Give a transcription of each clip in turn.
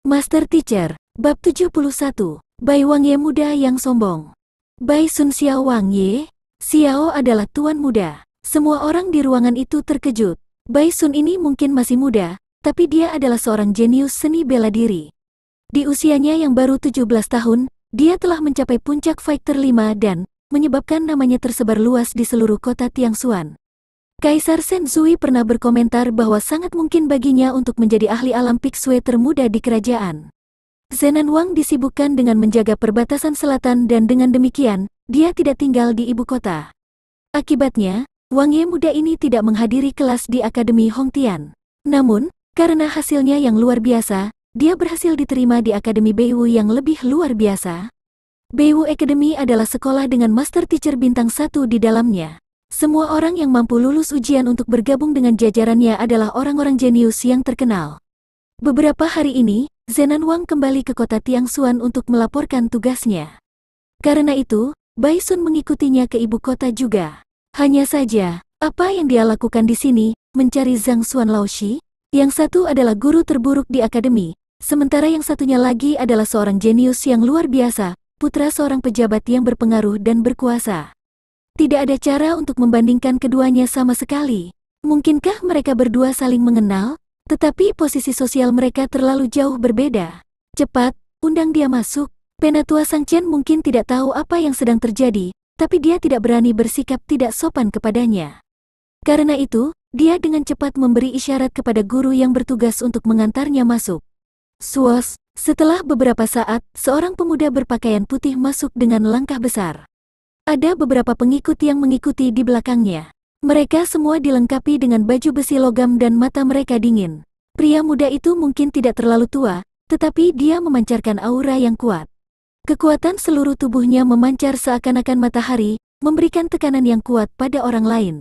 Master Teacher, Bab 71, Bai Wangye muda yang sombong. Bai Sun Xiao Wangye, Xiao adalah tuan muda. Semua orang di ruangan itu terkejut. Bai Sun ini mungkin masih muda, tapi dia adalah seorang jenius seni bela diri. Di usianya yang baru 17 tahun, dia telah mencapai puncak Fighter 5 dan menyebabkan namanya tersebar luas di seluruh kota Tiangshuan. Kaisar Shenzhui pernah berkomentar bahwa sangat mungkin baginya untuk menjadi ahli alam Pixue termuda di kerajaan. Zenan Wang disibukkan dengan menjaga perbatasan selatan dan dengan demikian, dia tidak tinggal di ibu kota. Akibatnya, Wang Ye muda ini tidak menghadiri kelas di Akademi Hongtian. Namun, karena hasilnya yang luar biasa, dia berhasil diterima di Akademi Beiwu yang lebih luar biasa. Beiwu Academy adalah sekolah dengan Master Teacher bintang 1 di dalamnya. Semua orang yang mampu lulus ujian untuk bergabung dengan jajarannya adalah orang-orang jenius yang terkenal. Beberapa hari ini, Zenan Wang kembali ke kota Tiangshuan untuk melaporkan tugasnya. Karena itu, Bai Sun mengikutinya ke ibu kota juga. Hanya saja, apa yang dia lakukan di sini, mencari Zhang Xuan Laoshi? Yang satu adalah guru terburuk di akademi, sementara yang satunya lagi adalah seorang jenius yang luar biasa, putra seorang pejabat yang berpengaruh dan berkuasa. Tidak ada cara untuk membandingkan keduanya sama sekali. Mungkinkah mereka berdua saling mengenal? Tetapi posisi sosial mereka terlalu jauh berbeda. Cepat, undang dia masuk. Penatua Sang Chen mungkin tidak tahu apa yang sedang terjadi, tapi dia tidak berani bersikap tidak sopan kepadanya. Karena itu, dia dengan cepat memberi isyarat kepada guru yang bertugas untuk mengantarnya masuk. Suos, setelah beberapa saat, seorang pemuda berpakaian putih masuk dengan langkah besar. Ada beberapa pengikut yang mengikuti di belakangnya. Mereka semua dilengkapi dengan baju besi logam dan mata mereka dingin. Pria muda itu mungkin tidak terlalu tua, tetapi dia memancarkan aura yang kuat. Kekuatan seluruh tubuhnya memancar seakan-akan matahari, memberikan tekanan yang kuat pada orang lain.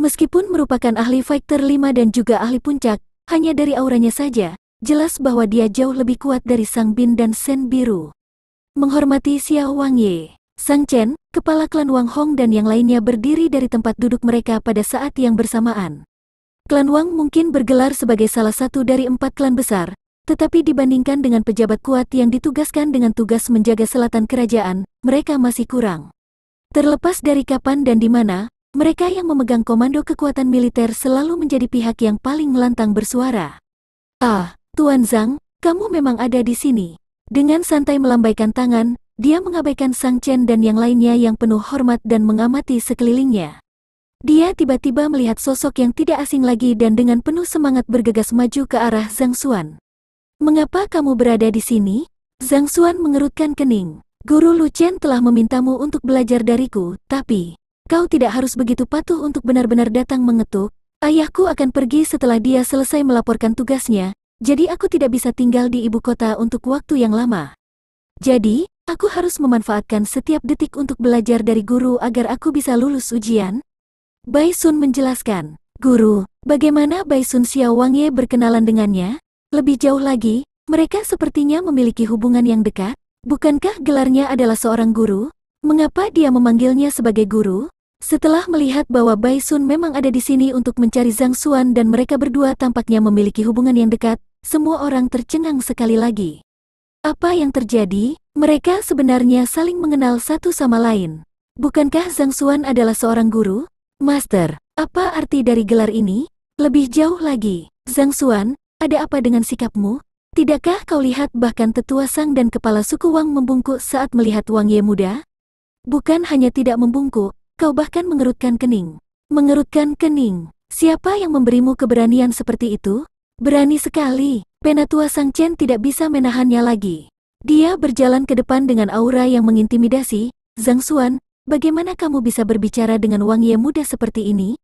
Meskipun merupakan ahli Fighter 5 dan juga ahli puncak, hanya dari auranya saja, jelas bahwa dia jauh lebih kuat dari Sang Bin dan Shen Biru. Menghormati Xiao Wangye, Sang Chen, kepala klan Wang Hong dan yang lainnya berdiri dari tempat duduk mereka pada saat yang bersamaan. Klan Wang mungkin bergelar sebagai salah satu dari 4 klan besar, tetapi dibandingkan dengan pejabat kuat yang ditugaskan dengan tugas menjaga selatan kerajaan, mereka masih kurang. Terlepas dari kapan dan di mana, mereka yang memegang komando kekuatan militer selalu menjadi pihak yang paling lantang bersuara. Ah, Tuan Zhang, kamu memang ada di sini. Dengan santai melambaikan tangan, dia mengabaikan Sang Chen dan yang lainnya yang penuh hormat dan mengamati sekelilingnya. Dia tiba-tiba melihat sosok yang tidak asing lagi dan dengan penuh semangat bergegas maju ke arah Zhang Xuan. "Mengapa kamu berada di sini?" Zhang Xuan mengerutkan kening. "Guru Lu Chen telah memintamu untuk belajar dariku, tapi kau tidak harus begitu patuh untuk benar-benar datang mengetuk. Ayahku akan pergi setelah dia selesai melaporkan tugasnya, jadi aku tidak bisa tinggal di ibu kota untuk waktu yang lama. Jadi, aku harus memanfaatkan setiap detik untuk belajar dari guru agar aku bisa lulus ujian." Bai Sun menjelaskan. "Guru, bagaimana Bai Sun Xiao Wangye berkenalan dengannya? Lebih jauh lagi, mereka sepertinya memiliki hubungan yang dekat. Bukankah gelarnya adalah seorang guru? Mengapa dia memanggilnya sebagai guru?" Setelah melihat bahwa Bai Sun memang ada di sini untuk mencari Zhang Xuan dan mereka berdua tampaknya memiliki hubungan yang dekat, semua orang tercengang sekali lagi. Apa yang terjadi? Mereka sebenarnya saling mengenal satu sama lain. Bukankah Zhang Xuan adalah seorang guru? Master, apa arti dari gelar ini? Lebih jauh lagi, Zhang Xuan, ada apa dengan sikapmu? Tidakkah kau lihat bahkan tetua Sang dan kepala suku Wang membungkuk saat melihat Wang Ye muda? Bukan hanya tidak membungkuk, kau bahkan mengerutkan kening. Mengerutkan kening. Siapa yang memberimu keberanian seperti itu? Berani sekali. Penatua Sang Chen tidak bisa menahannya lagi. Dia berjalan ke depan dengan aura yang mengintimidasi. "Zhang Xuan, bagaimana kamu bisa berbicara dengan Wang Ye muda seperti ini?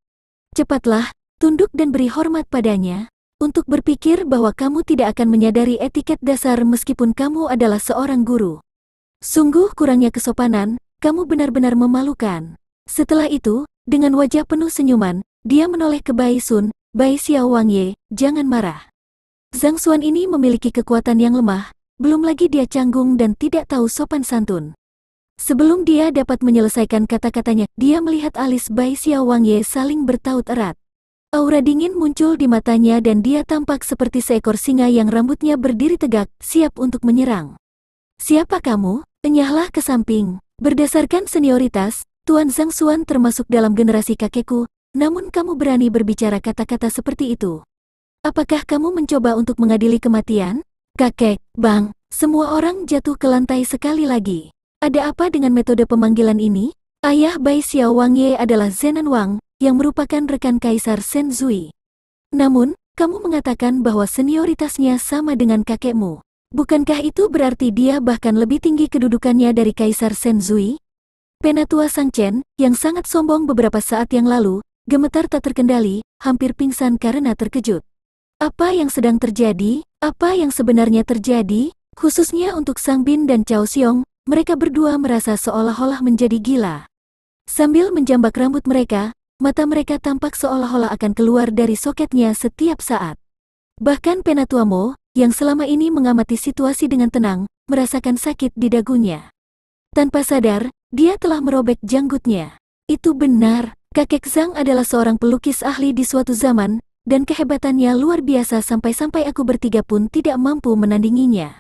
Cepatlah, tunduk dan beri hormat padanya. Untuk berpikir bahwa kamu tidak akan menyadari etiket dasar meskipun kamu adalah seorang guru. Sungguh kurangnya kesopanan, kamu benar-benar memalukan." Setelah itu, dengan wajah penuh senyuman, dia menoleh ke Bai Sun. "Bai Xiao Wangye, jangan marah. Zhang Xuan ini memiliki kekuatan yang lemah, belum lagi dia canggung dan tidak tahu sopan santun." Sebelum dia dapat menyelesaikan kata-katanya, dia melihat alis Bai Xiao Wangye saling bertaut erat. Aura dingin muncul di matanya dan dia tampak seperti seekor singa yang rambutnya berdiri tegak, siap untuk menyerang. Siapa kamu? Enyahlah ke samping. Berdasarkan senioritas, Tuan Zhang Xuan termasuk dalam generasi kakekku, namun kamu berani berbicara kata-kata seperti itu. Apakah kamu mencoba untuk mengadili kematian? Kakek, Bang, semua orang jatuh ke lantai sekali lagi. Ada apa dengan metode pemanggilan ini? Ayah Bai Xiao Wang Ye adalah Zenan Wang, yang merupakan rekan Kaisar Shen Zui. Namun, kamu mengatakan bahwa senioritasnya sama dengan kakekmu. Bukankah itu berarti dia bahkan lebih tinggi kedudukannya dari Kaisar Shen Zui? Penatua Sang Chen, yang sangat sombong beberapa saat yang lalu, gemetar tak terkendali, hampir pingsan karena terkejut. Apa yang sedang terjadi? Apa yang sebenarnya terjadi? Khususnya untuk Sang Bin dan Cao Xiong, mereka berdua merasa seolah-olah menjadi gila. Sambil menjambak rambut mereka, mata mereka tampak seolah-olah akan keluar dari soketnya setiap saat. Bahkan Penatua Mo, yang selama ini mengamati situasi dengan tenang, merasakan sakit di dagunya. Tanpa sadar, dia telah merobek janggutnya. Itu benar, kakek Zhang adalah seorang pelukis ahli di suatu zaman, dan kehebatannya luar biasa sampai-sampai aku bertiga pun tidak mampu menandinginya.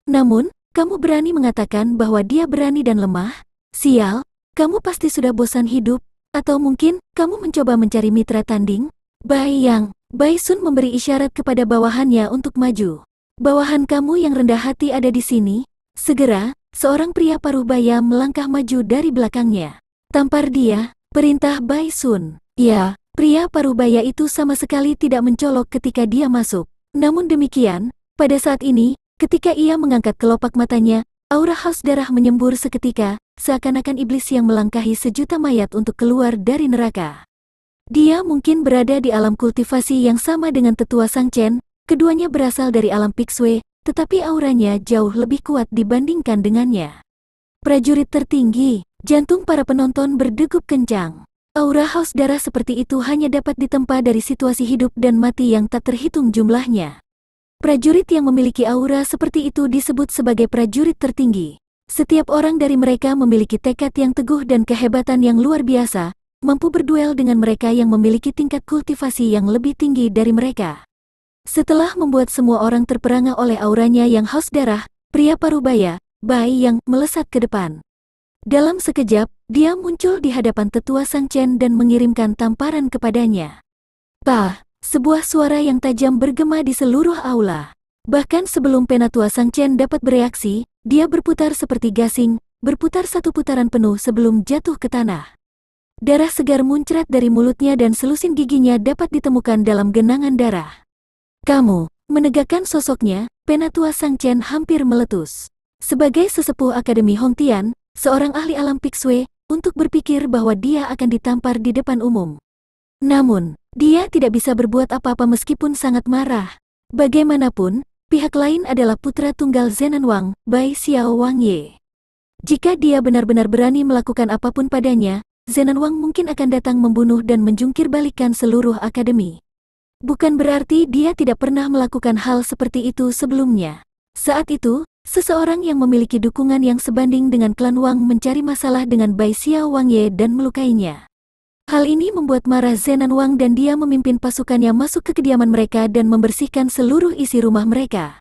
Namun, kamu berani mengatakan bahwa dia berani dan lemah? Sial, kamu pasti sudah bosan hidup. Atau mungkin, kamu mencoba mencari mitra tanding? Bai Sun memberi isyarat kepada bawahannya untuk maju. Bawahan kamu yang rendah hati ada di sini. Segera, seorang pria paruh baya melangkah maju dari belakangnya. Tampar dia, perintah Bai Sun. Ya, pria paruh baya itu sama sekali tidak mencolok ketika dia masuk. Namun demikian, pada saat ini, ketika ia mengangkat kelopak matanya, aura haus darah menyembur seketika, seakan-akan iblis yang melangkahi sejuta mayat untuk keluar dari neraka. Dia mungkin berada di alam kultivasi yang sama dengan tetua Sang Chen, keduanya berasal dari alam Pixue, tetapi auranya jauh lebih kuat dibandingkan dengannya. Prajurit tertinggi, jantung para penonton berdegup kencang. Aura haus darah seperti itu hanya dapat ditempa dari situasi hidup dan mati yang tak terhitung jumlahnya. Prajurit yang memiliki aura seperti itu disebut sebagai prajurit tertinggi. Setiap orang dari mereka memiliki tekad yang teguh dan kehebatan yang luar biasa, mampu berduel dengan mereka yang memiliki tingkat kultivasi yang lebih tinggi dari mereka. Setelah membuat semua orang terperangah oleh auranya yang haus darah, pria parubaya, Bai yang melesat ke depan. Dalam sekejap, dia muncul di hadapan tetua Sang Chen dan mengirimkan tamparan kepadanya. Pah! Sebuah suara yang tajam bergema di seluruh aula. Bahkan sebelum Penatua Sang Chen dapat bereaksi, dia berputar seperti gasing, berputar satu putaran penuh sebelum jatuh ke tanah. Darah segar muncrat dari mulutnya dan selusin giginya dapat ditemukan dalam genangan darah. Kamu, menegakkan sosoknya, Penatua Sang Chen hampir meletus. Sebagai sesepuh Akademi Hongtian, seorang ahli alam Pixue, untuk berpikir bahwa dia akan ditampar di depan umum. Namun, dia tidak bisa berbuat apa-apa meskipun sangat marah. Bagaimanapun, pihak lain adalah putra tunggal Zenan Wang, Bai Xiao Wang Ye. Jika dia benar-benar berani melakukan apapun padanya, Zenan Wang mungkin akan datang membunuh dan menjungkir balikan seluruh akademi. Bukan berarti dia tidak pernah melakukan hal seperti itu sebelumnya. Saat itu, seseorang yang memiliki dukungan yang sebanding dengan klan Wang mencari masalah dengan Bai Xiao Wang Ye dan melukainya. Hal ini membuat marah Zenan Wang dan dia memimpin pasukannya masuk ke kediaman mereka dan membersihkan seluruh isi rumah mereka.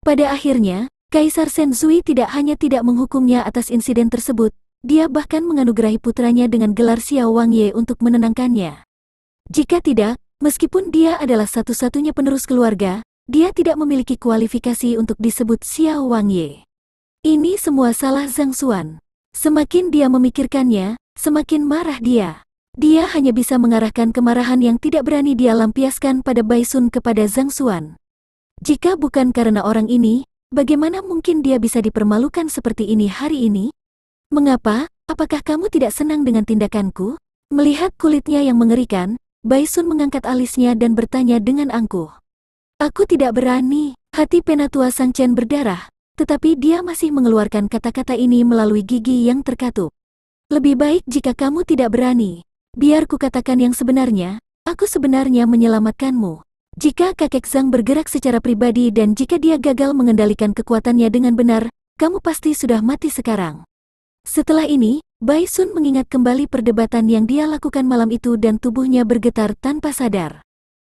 Pada akhirnya, Kaisar Shen Zui tidak hanya tidak menghukumnya atas insiden tersebut, dia bahkan menganugerahi putranya dengan gelar Xiao Wang Ye untuk menenangkannya. Jika tidak, meskipun dia adalah satu-satunya penerus keluarga, dia tidak memiliki kualifikasi untuk disebut Xiao Wang Ye. Ini semua salah Zhang Xuan. Semakin dia memikirkannya, semakin marah dia. Dia hanya bisa mengarahkan kemarahan yang tidak berani dia lampiaskan pada Bai Sun kepada Zhang Xuan. Jika bukan karena orang ini, bagaimana mungkin dia bisa dipermalukan seperti ini hari ini? Mengapa? Apakah kamu tidak senang dengan tindakanku? Melihat kulitnya yang mengerikan, Bai Sun mengangkat alisnya dan bertanya dengan angkuh. Aku tidak berani. Hati Penatua Sang Chen berdarah, tetapi dia masih mengeluarkan kata-kata ini melalui gigi yang terkatup. Lebih baik jika kamu tidak berani. Biar ku katakan yang sebenarnya, aku sebenarnya menyelamatkanmu. Jika kakek Zhang bergerak secara pribadi dan jika dia gagal mengendalikan kekuatannya dengan benar, kamu pasti sudah mati sekarang. Setelah ini, Bai Sun mengingat kembali perdebatan yang dia lakukan malam itu dan tubuhnya bergetar tanpa sadar.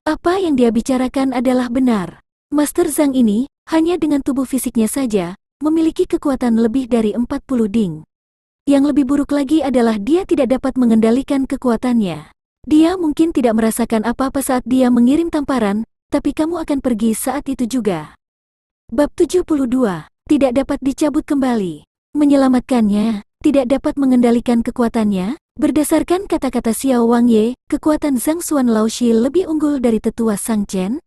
Apa yang dia bicarakan adalah benar. Master Zhang ini, hanya dengan tubuh fisiknya saja, memiliki kekuatan lebih dari 40 ding. Yang lebih buruk lagi adalah dia tidak dapat mengendalikan kekuatannya. Dia mungkin tidak merasakan apa-apa saat dia mengirim tamparan, tapi kamu akan pergi saat itu juga. Bab 72. Tidak dapat dicabut kembali. Menyelamatkannya, tidak dapat mengendalikan kekuatannya. Berdasarkan kata-kata Xiao Wangye, kekuatan Zhang Xuan Laoshi lebih unggul dari tetua Sang Chen.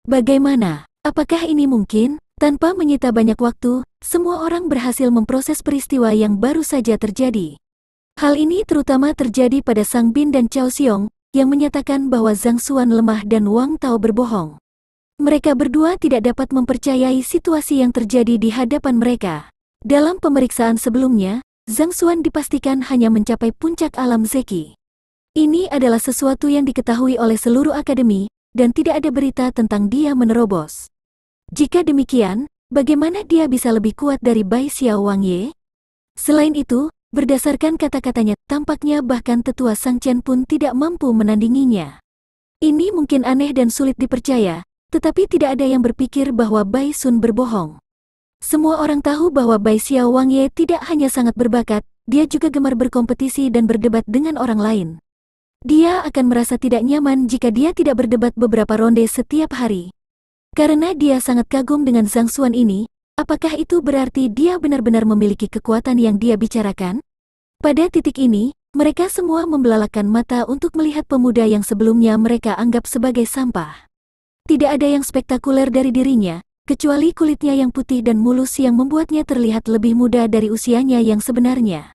Bagaimana? Apakah ini mungkin? Tanpa menyita banyak waktu, semua orang berhasil memproses peristiwa yang baru saja terjadi. Hal ini terutama terjadi pada Sang Bin dan Cao Xiong, yang menyatakan bahwa Zhang Xuan lemah dan Wang Tao berbohong. Mereka berdua tidak dapat mempercayai situasi yang terjadi di hadapan mereka. Dalam pemeriksaan sebelumnya, Zhang Xuan dipastikan hanya mencapai puncak alam Zeki. Ini adalah sesuatu yang diketahui oleh seluruh akademi, dan tidak ada berita tentang dia menerobos. Jika demikian, bagaimana dia bisa lebih kuat dari Bai Xiao Wangye? Selain itu, berdasarkan kata-katanya, tampaknya bahkan tetua Sang Chen pun tidak mampu menandinginya. Ini mungkin aneh dan sulit dipercaya, tetapi tidak ada yang berpikir bahwa Bai Sun berbohong. Semua orang tahu bahwa Bai Xiao Wangye tidak hanya sangat berbakat, dia juga gemar berkompetisi dan berdebat dengan orang lain. Dia akan merasa tidak nyaman jika dia tidak berdebat beberapa ronde setiap hari. Karena dia sangat kagum dengan Zhang Xuan ini, apakah itu berarti dia benar-benar memiliki kekuatan yang dia bicarakan? Pada titik ini, mereka semua membelalakan mata untuk melihat pemuda yang sebelumnya mereka anggap sebagai sampah. Tidak ada yang spektakuler dari dirinya, kecuali kulitnya yang putih dan mulus yang membuatnya terlihat lebih muda dari usianya yang sebenarnya.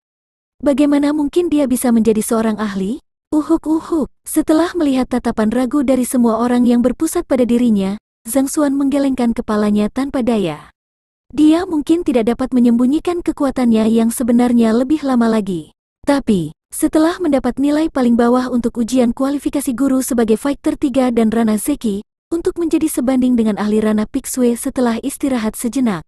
Bagaimana mungkin dia bisa menjadi seorang ahli? Uhuk. Setelah melihat tatapan ragu dari semua orang yang berpusat pada dirinya, Zhang Xuan menggelengkan kepalanya tanpa daya. Dia mungkin tidak dapat menyembunyikan kekuatannya yang sebenarnya lebih lama lagi. Tapi, setelah mendapat nilai paling bawah untuk ujian kualifikasi guru sebagai fighter 3 dan Rana Zeki, untuk menjadi sebanding dengan ahli Rana Pixue setelah istirahat sejenak.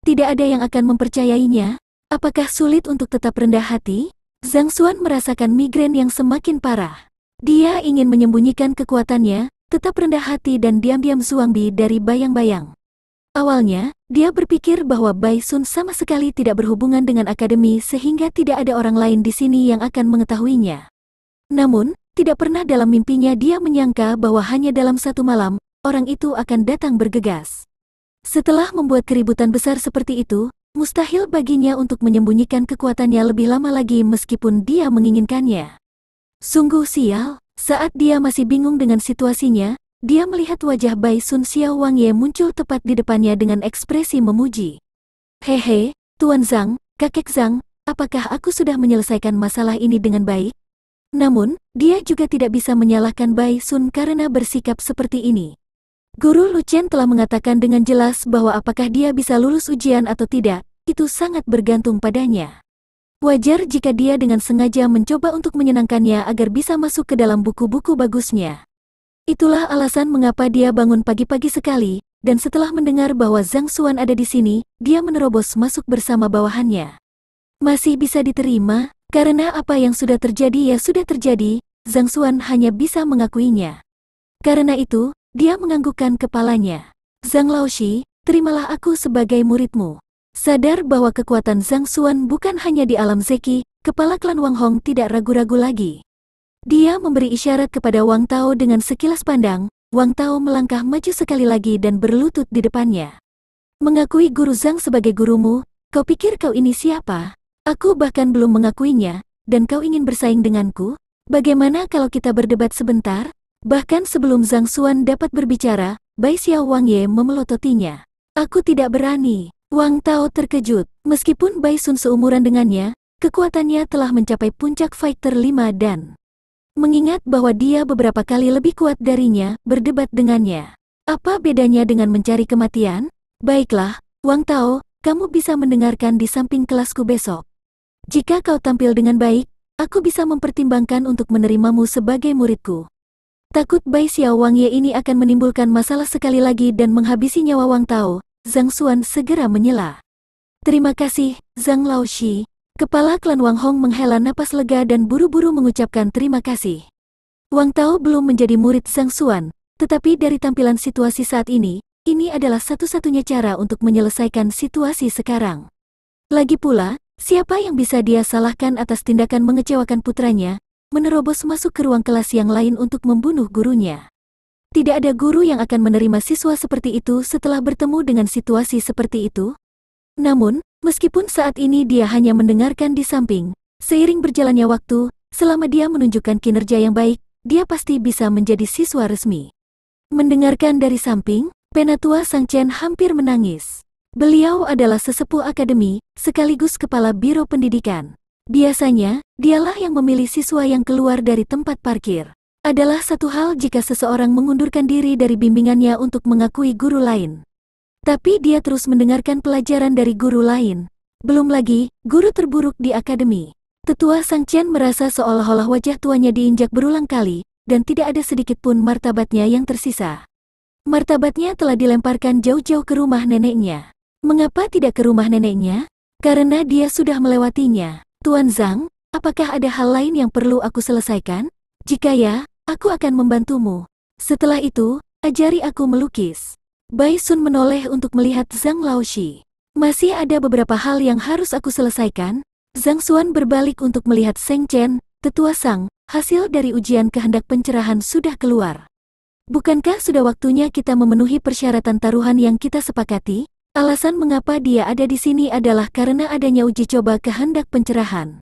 Tidak ada yang akan mempercayainya. Apakah sulit untuk tetap rendah hati? Zhang Xuan merasakan migrain yang semakin parah. Dia ingin menyembunyikan kekuatannya, tetap rendah hati dan diam-diam Zuangbi dari bayang-bayang. Awalnya, dia berpikir bahwa Bai Sun sama sekali tidak berhubungan dengan akademi sehingga tidak ada orang lain di sini yang akan mengetahuinya. Namun, tidak pernah dalam mimpinya dia menyangka bahwa hanya dalam satu malam, orang itu akan datang bergegas. Setelah membuat keributan besar seperti itu, mustahil baginya untuk menyembunyikan kekuatannya lebih lama lagi meskipun dia menginginkannya. Sungguh sial, saat dia masih bingung dengan situasinya, dia melihat wajah Bai Sun Xiao Wangye muncul tepat di depannya dengan ekspresi memuji. Hehe, Tuan Zhang, Kakek Zhang, apakah aku sudah menyelesaikan masalah ini dengan baik? Namun, dia juga tidak bisa menyalahkan Bai Sun karena bersikap seperti ini. Guru Lu Chen telah mengatakan dengan jelas bahwa apakah dia bisa lulus ujian atau tidak, itu sangat bergantung padanya. Wajar jika dia dengan sengaja mencoba untuk menyenangkannya agar bisa masuk ke dalam buku-buku bagusnya. Itulah alasan mengapa dia bangun pagi-pagi sekali, dan setelah mendengar bahwa Zhang Xuan ada di sini, dia menerobos masuk bersama bawahannya. Masih bisa diterima. Karena apa yang sudah terjadi ya sudah terjadi, Zhang Xuan hanya bisa mengakuinya. Karena itu, dia menganggukkan kepalanya. Zhang Laoshi, terimalah aku sebagai muridmu. Sadar bahwa kekuatan Zhang Xuan bukan hanya di alam Zeki, kepala klan Wang Hong tidak ragu-ragu lagi. Dia memberi isyarat kepada Wang Tao dengan sekilas pandang. Wang Tao melangkah maju sekali lagi dan berlutut di depannya. Mengakui guru Zhang sebagai gurumu, kau pikir kau ini siapa? Aku bahkan belum mengakuinya, dan kau ingin bersaing denganku? Bagaimana kalau kita berdebat sebentar? Bahkan sebelum Zhang Xuan dapat berbicara, Bai Xiao Wangye memelototinya. Aku tidak berani. Wang Tao terkejut. Meskipun Bai Sun seumuran dengannya, kekuatannya telah mencapai puncak fighter 5 dan mengingat bahwa dia beberapa kali lebih kuat darinya, berdebat dengannya. Apa bedanya dengan mencari kematian? Baiklah, Wang Tao, kamu bisa mendengarkan di samping kelasku besok. Jika kau tampil dengan baik, aku bisa mempertimbangkan untuk menerimamu sebagai muridku. Takut Bai Xiao Wangye ini akan menimbulkan masalah sekali lagi dan menghabisi nyawa Wang Tao, Zhang Xuan segera menyela. Terima kasih, Zhang Laoshi. Kepala klan Wang Hong menghela napas lega dan buru-buru mengucapkan terima kasih. Wang Tao belum menjadi murid Zhang Xuan, tetapi dari tampilan situasi saat ini adalah satu-satunya cara untuk menyelesaikan situasi sekarang. Lagi pula, siapa yang bisa dia salahkan atas tindakan mengecewakan putranya, menerobos masuk ke ruang kelas yang lain untuk membunuh gurunya. Tidak ada guru yang akan menerima siswa seperti itu setelah bertemu dengan situasi seperti itu. Namun, meskipun saat ini dia hanya mendengarkan di samping, seiring berjalannya waktu, selama dia menunjukkan kinerja yang baik, dia pasti bisa menjadi siswa resmi. Mendengarkan dari samping, Penatua Sang Chen hampir menangis. Beliau adalah sesepuh akademi, sekaligus kepala biro pendidikan. Biasanya, dialah yang memilih siswa yang keluar dari tempat parkir. Adalah satu hal jika seseorang mengundurkan diri dari bimbingannya untuk mengakui guru lain. Tapi dia terus mendengarkan pelajaran dari guru lain. Belum lagi, guru terburuk di akademi. Tetua Sang Chen merasa seolah-olah wajah tuanya diinjak berulang kali, dan tidak ada sedikit pun martabatnya yang tersisa. Martabatnya telah dilemparkan jauh-jauh ke rumah neneknya. Mengapa tidak ke rumah neneknya? Karena dia sudah melewatinya. Tuan Zhang, apakah ada hal lain yang perlu aku selesaikan? Jika ya, aku akan membantumu. Setelah itu, ajari aku melukis. Bai Sun menoleh untuk melihat Zhang Laoshi. Masih ada beberapa hal yang harus aku selesaikan. Zhang Xuan berbalik untuk melihat Seng Chen, tetua Sang. Hasil dari ujian kehendak pencerahan sudah keluar. Bukankah sudah waktunya kita memenuhi persyaratan taruhan yang kita sepakati? Alasan mengapa dia ada di sini adalah karena adanya uji coba kehendak pencerahan.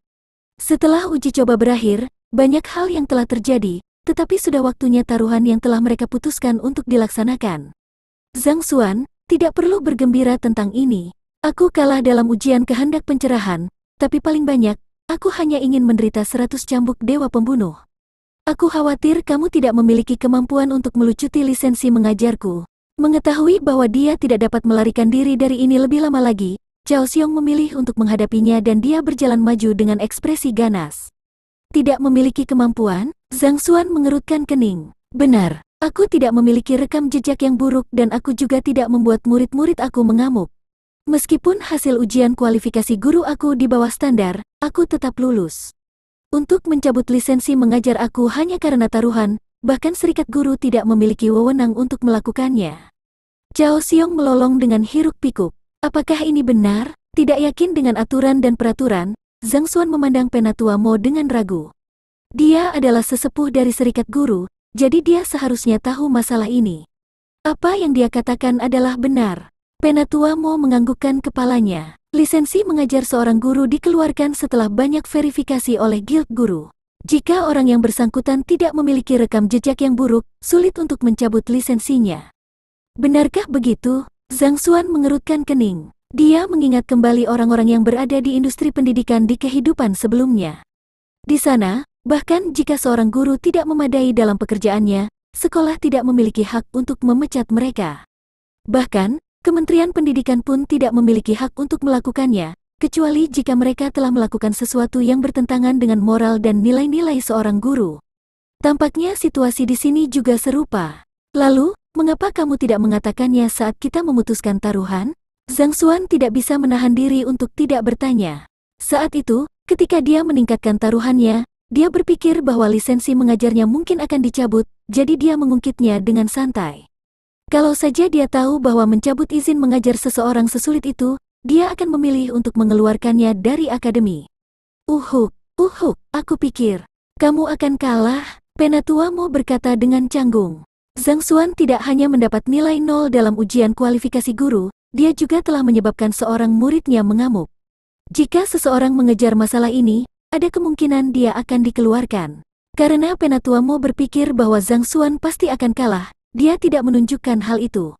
Setelah uji coba berakhir, banyak hal yang telah terjadi, tetapi sudah waktunya taruhan yang telah mereka putuskan untuk dilaksanakan. Zhang Xuan, tidak perlu bergembira tentang ini. Aku kalah dalam ujian kehendak pencerahan, tapi paling banyak, aku hanya ingin menderita 100 cambuk dewa pembunuh. Aku khawatir kamu tidak memiliki kemampuan untuk melucuti lisensi mengajarku. Mengetahui bahwa dia tidak dapat melarikan diri dari ini lebih lama lagi, Zhao Xiong memilih untuk menghadapinya dan dia berjalan maju dengan ekspresi ganas. Tidak memiliki kemampuan? Zhang Xuan mengerutkan kening. Benar. Aku tidak memiliki rekam jejak yang buruk dan aku juga tidak membuat murid-murid aku mengamuk. Meskipun hasil ujian kualifikasi guru aku di bawah standar, aku tetap lulus. Untuk mencabut lisensi mengajar aku hanya karena taruhan, bahkan serikat guru tidak memiliki wewenang untuk melakukannya. Zhao Xiong melolong dengan hiruk-pikuk. Apakah ini benar? Tidak yakin dengan aturan dan peraturan, Zhang Xuan memandang Penatua Mo dengan ragu. Dia adalah sesepuh dari serikat guru, jadi dia seharusnya tahu masalah ini. Apa yang dia katakan adalah benar. Penatua Mo menganggukkan kepalanya. Lisensi mengajar seorang guru dikeluarkan setelah banyak verifikasi oleh Guild Guru. Jika orang yang bersangkutan tidak memiliki rekam jejak yang buruk, sulit untuk mencabut lisensinya. Benarkah begitu? Zhang Xuan mengerutkan kening. Dia mengingat kembali orang-orang yang berada di industri pendidikan di kehidupan sebelumnya. Di sana, bahkan jika seorang guru tidak memadai dalam pekerjaannya, sekolah tidak memiliki hak untuk memecat mereka. Bahkan, Kementerian Pendidikan pun tidak memiliki hak untuk melakukannya, kecuali jika mereka telah melakukan sesuatu yang bertentangan dengan moral dan nilai-nilai seorang guru. Tampaknya situasi di sini juga serupa. Lalu, mengapa kamu tidak mengatakannya saat kita memutuskan taruhan? Zhang Xuan tidak bisa menahan diri untuk tidak bertanya. Saat itu, ketika dia meningkatkan taruhannya, dia berpikir bahwa lisensi mengajarnya mungkin akan dicabut, jadi dia mengungkitnya dengan santai. Kalau saja dia tahu bahwa mencabut izin mengajar seseorang sesulit itu, dia akan memilih untuk mengeluarkannya dari akademi. Uhuk, aku pikir, kamu akan kalah, Penatua Mo berkata dengan canggung. Zhang Xuan tidak hanya mendapat nilai 0 dalam ujian kualifikasi guru, dia juga telah menyebabkan seorang muridnya mengamuk. Jika seseorang mengejar masalah ini, ada kemungkinan dia akan dikeluarkan. Karena Penatua Mo berpikir bahwa Zhang Xuan pasti akan kalah, dia tidak menunjukkan hal itu.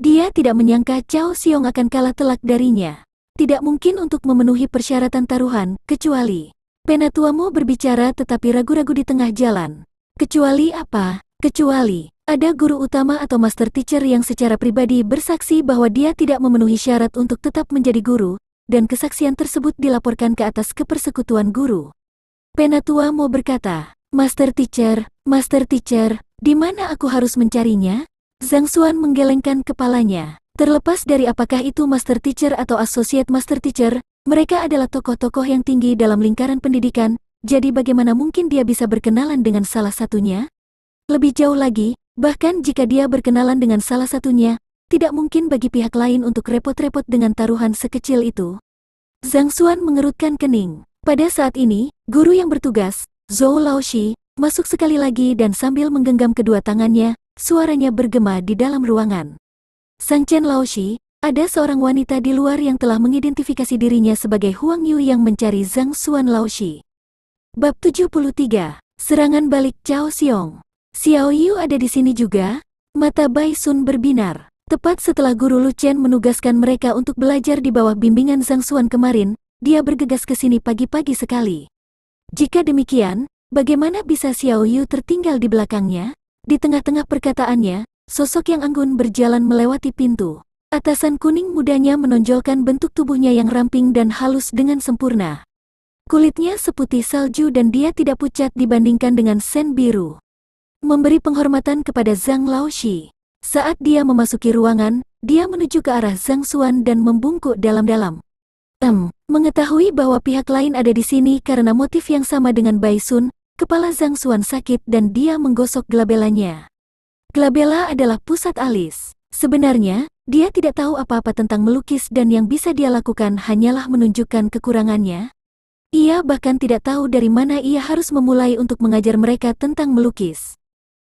Dia tidak menyangka Zhao Xiong akan kalah telak darinya. Tidak mungkin untuk memenuhi persyaratan taruhan, kecuali. Penatua Mo berbicara tetapi ragu-ragu di tengah jalan. Kecuali apa? Kecuali, ada guru utama atau master teacher yang secara pribadi bersaksi bahwa dia tidak memenuhi syarat untuk tetap menjadi guru, dan kesaksian tersebut dilaporkan ke atas ke persekutuan guru. Penatua Mo berkata, Master Teacher, di mana aku harus mencarinya? Zhang Xuan menggelengkan kepalanya. Terlepas dari apakah itu Master Teacher atau Associate Master Teacher, Mereka adalah tokoh-tokoh yang tinggi dalam lingkaran pendidikan, jadi bagaimana mungkin dia bisa berkenalan dengan salah satunya? Lebih jauh lagi, bahkan jika dia berkenalan dengan salah satunya, tidak mungkin bagi pihak lain untuk repot-repot dengan taruhan sekecil itu. Zhang Xuan mengerutkan kening. Pada saat ini, guru yang bertugas, Zhou Laoshi, masuk sekali lagi dan sambil menggenggam kedua tangannya, suaranya bergema di dalam ruangan. Sang Chen Laoshi, ada seorang wanita di luar yang telah mengidentifikasi dirinya sebagai Huang Yu yang mencari Zhang Xuan Laoshi. Bab 73, Serangan Balik Cao Xiong. Xiao Yu ada di sini juga? Mata Bai Sun berbinar. Tepat setelah guru Lu Chen menugaskan mereka untuk belajar di bawah bimbingan Zhang Xuan kemarin, dia bergegas ke sini pagi-pagi sekali. Jika demikian, bagaimana bisa Xiao Yu tertinggal di belakangnya? Di tengah-tengah perkataannya, sosok yang anggun berjalan melewati pintu. Atasan kuning mudanya menonjolkan bentuk tubuhnya yang ramping dan halus dengan sempurna. Kulitnya seputih salju dan dia tidak pucat dibandingkan dengan sen biru. Memberi penghormatan kepada Zhang Laoshi. Saat dia memasuki ruangan, dia menuju ke arah Zhang Xuan dan membungkuk dalam-dalam. Mengetahui bahwa pihak lain ada di sini karena motif yang sama dengan Bai Sun, kepala Zhang Xuan sakit dan dia menggosok glabelanya. Glabela adalah pusat alis. Sebenarnya, dia tidak tahu apa-apa tentang melukis dan yang bisa dia lakukan hanyalah menunjukkan kekurangannya. Ia bahkan tidak tahu dari mana ia harus memulai untuk mengajar mereka tentang melukis.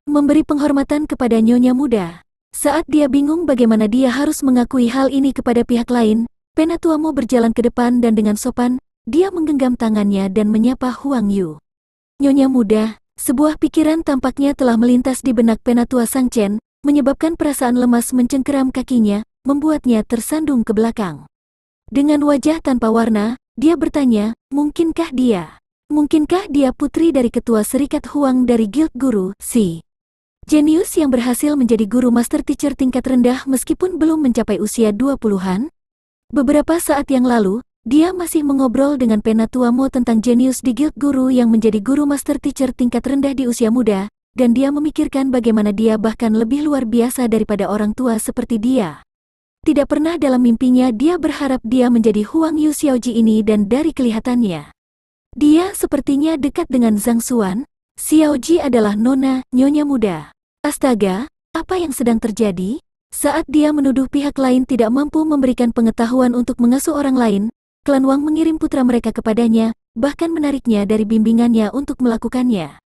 Memberi penghormatan kepada nyonya muda. Saat dia bingung bagaimana dia harus mengakui hal ini kepada pihak lain, Penatua Mo berjalan ke depan dan dengan sopan, dia menggenggam tangannya dan menyapa Huang Yu. Nyonya muda, sebuah pikiran tampaknya telah melintas di benak Penatua Sang Chen, menyebabkan perasaan lemas mencengkeram kakinya, membuatnya tersandung ke belakang. Dengan wajah tanpa warna, dia bertanya, mungkinkah dia putri dari ketua Serikat Huang dari Guild Guru, si jenius yang berhasil menjadi guru master teacher tingkat rendah meskipun belum mencapai usia 20-an? Beberapa saat yang lalu, dia masih mengobrol dengan Penatua Mo tentang jenius di Guild Guru yang menjadi guru master teacher tingkat rendah di usia muda, dan dia memikirkan bagaimana dia bahkan lebih luar biasa daripada orang tua seperti dia. Tidak pernah dalam mimpinya dia berharap dia menjadi Huang Yu Xiaoji ini dan dari kelihatannya, dia sepertinya dekat dengan Zhang Xuan. Xiaoji adalah nona, nyonya muda. Astaga, apa yang sedang terjadi? Saat dia menuduh pihak lain tidak mampu memberikan pengetahuan untuk mengasuh orang lain, klan Wang mengirim putra mereka kepadanya, bahkan menariknya dari bimbingannya untuk melakukannya.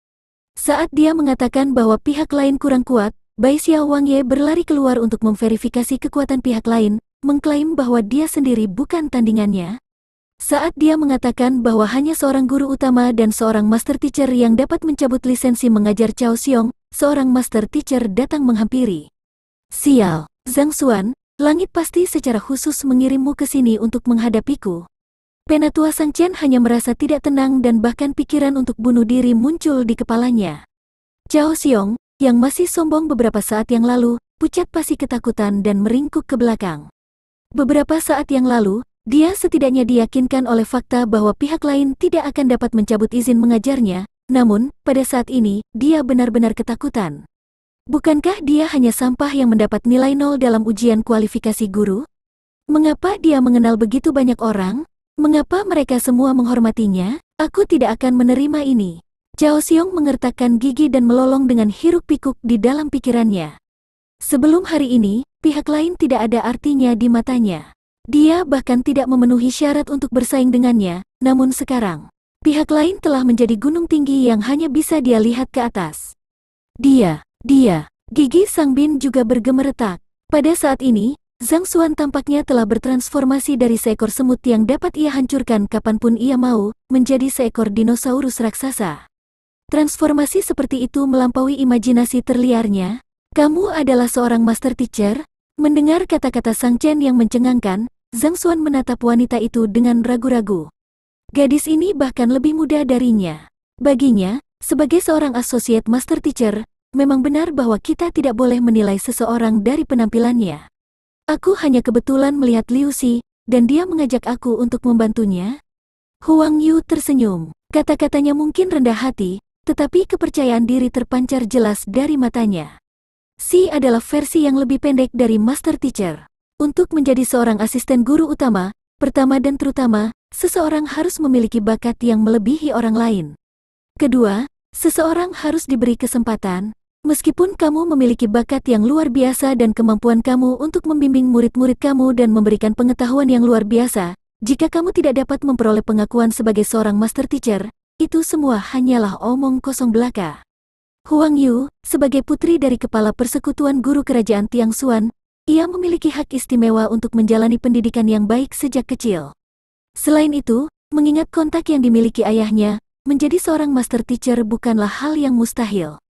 Saat dia mengatakan bahwa pihak lain kurang kuat, Bai Xiao Wang Ye berlari keluar untuk memverifikasi kekuatan pihak lain, mengklaim bahwa dia sendiri bukan tandingannya. Saat dia mengatakan bahwa hanya seorang guru utama dan seorang master teacher yang dapat mencabut lisensi mengajar Cao Xiong, seorang master teacher datang menghampiri. Sial, Zhang Xuan, langit pasti secara khusus mengirimmu ke sini untuk menghadapiku. Penatua Sang Chen hanya merasa tidak tenang dan bahkan pikiran untuk bunuh diri muncul di kepalanya. Cao Xiong, yang masih sombong beberapa saat yang lalu, pucat pasi ketakutan dan meringkuk ke belakang. Beberapa saat yang lalu, dia setidaknya diyakinkan oleh fakta bahwa pihak lain tidak akan dapat mencabut izin mengajarnya, namun, pada saat ini, dia benar-benar ketakutan. Bukankah dia hanya sampah yang mendapat nilai 0 dalam ujian kualifikasi guru? Mengapa dia mengenal begitu banyak orang? Mengapa mereka semua menghormatinya? Aku tidak akan menerima ini. Cao Xiong mengertakkan gigi dan melolong dengan hiruk-pikuk di dalam pikirannya. Sebelum hari ini, pihak lain tidak ada artinya di matanya. Dia bahkan tidak memenuhi syarat untuk bersaing dengannya, namun sekarang, pihak lain telah menjadi gunung tinggi yang hanya bisa dia lihat ke atas. Gigi Sang Bin juga bergemeretak. Pada saat ini, Zhang Xuan tampaknya telah bertransformasi dari seekor semut yang dapat ia hancurkan kapanpun ia mau, menjadi seekor dinosaurus raksasa. Transformasi seperti itu melampaui imajinasi terliarnya. Kamu adalah seorang master teacher? Mendengar kata-kata Sang Chen yang mencengangkan, Zhang Xuan menatap wanita itu dengan ragu-ragu. Gadis ini bahkan lebih muda darinya. Baginya, sebagai seorang associate master teacher, memang benar bahwa kita tidak boleh menilai seseorang dari penampilannya. Aku hanya kebetulan melihat Liu Xi, dan dia mengajak aku untuk membantunya. Huang Yu tersenyum. Kata-katanya mungkin rendah hati, tetapi kepercayaan diri terpancar jelas dari matanya. Xi adalah versi yang lebih pendek dari master teacher. Untuk menjadi seorang asisten guru utama, Pertama dan terutama, seseorang harus memiliki bakat yang melebihi orang lain. Kedua, seseorang harus diberi kesempatan. Meskipun kamu memiliki bakat yang luar biasa dan kemampuan kamu untuk membimbing murid-murid kamu dan memberikan pengetahuan yang luar biasa, jika kamu tidak dapat memperoleh pengakuan sebagai seorang master teacher, itu semua hanyalah omong kosong belaka. Huang Yu, sebagai putri dari kepala persekutuan guru kerajaan Tiangxuan, ia memiliki hak istimewa untuk menjalani pendidikan yang baik sejak kecil. Selain itu, mengingat kontak yang dimiliki ayahnya, menjadi seorang master teacher bukanlah hal yang mustahil.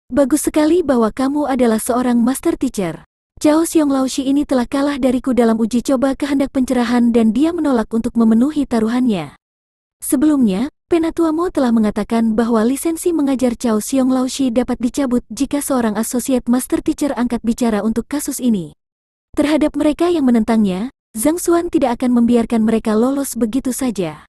Bagus sekali bahwa kamu adalah seorang master teacher. Cao Xionglaoshi ini telah kalah dariku dalam uji coba kehendak pencerahan dan dia menolak untuk memenuhi taruhannya. Sebelumnya, Penatua Mo telah mengatakan bahwa lisensi mengajar Cao Xionglaoshi dapat dicabut jika seorang associate master teacher angkat bicara untuk kasus ini. Terhadap mereka yang menentangnya, Zhang Xuan tidak akan membiarkan mereka lolos begitu saja.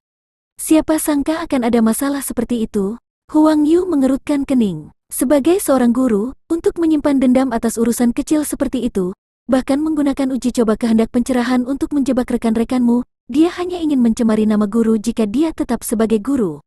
Siapa sangka akan ada masalah seperti itu? Huang Yu mengerutkan kening. Sebagai seorang guru, untuk menyimpan dendam atas urusan kecil seperti itu, bahkan menggunakan uji coba kehendak pencerahan untuk menjebak rekan-rekanmu, dia hanya ingin mencemari nama guru jika dia tetap sebagai guru.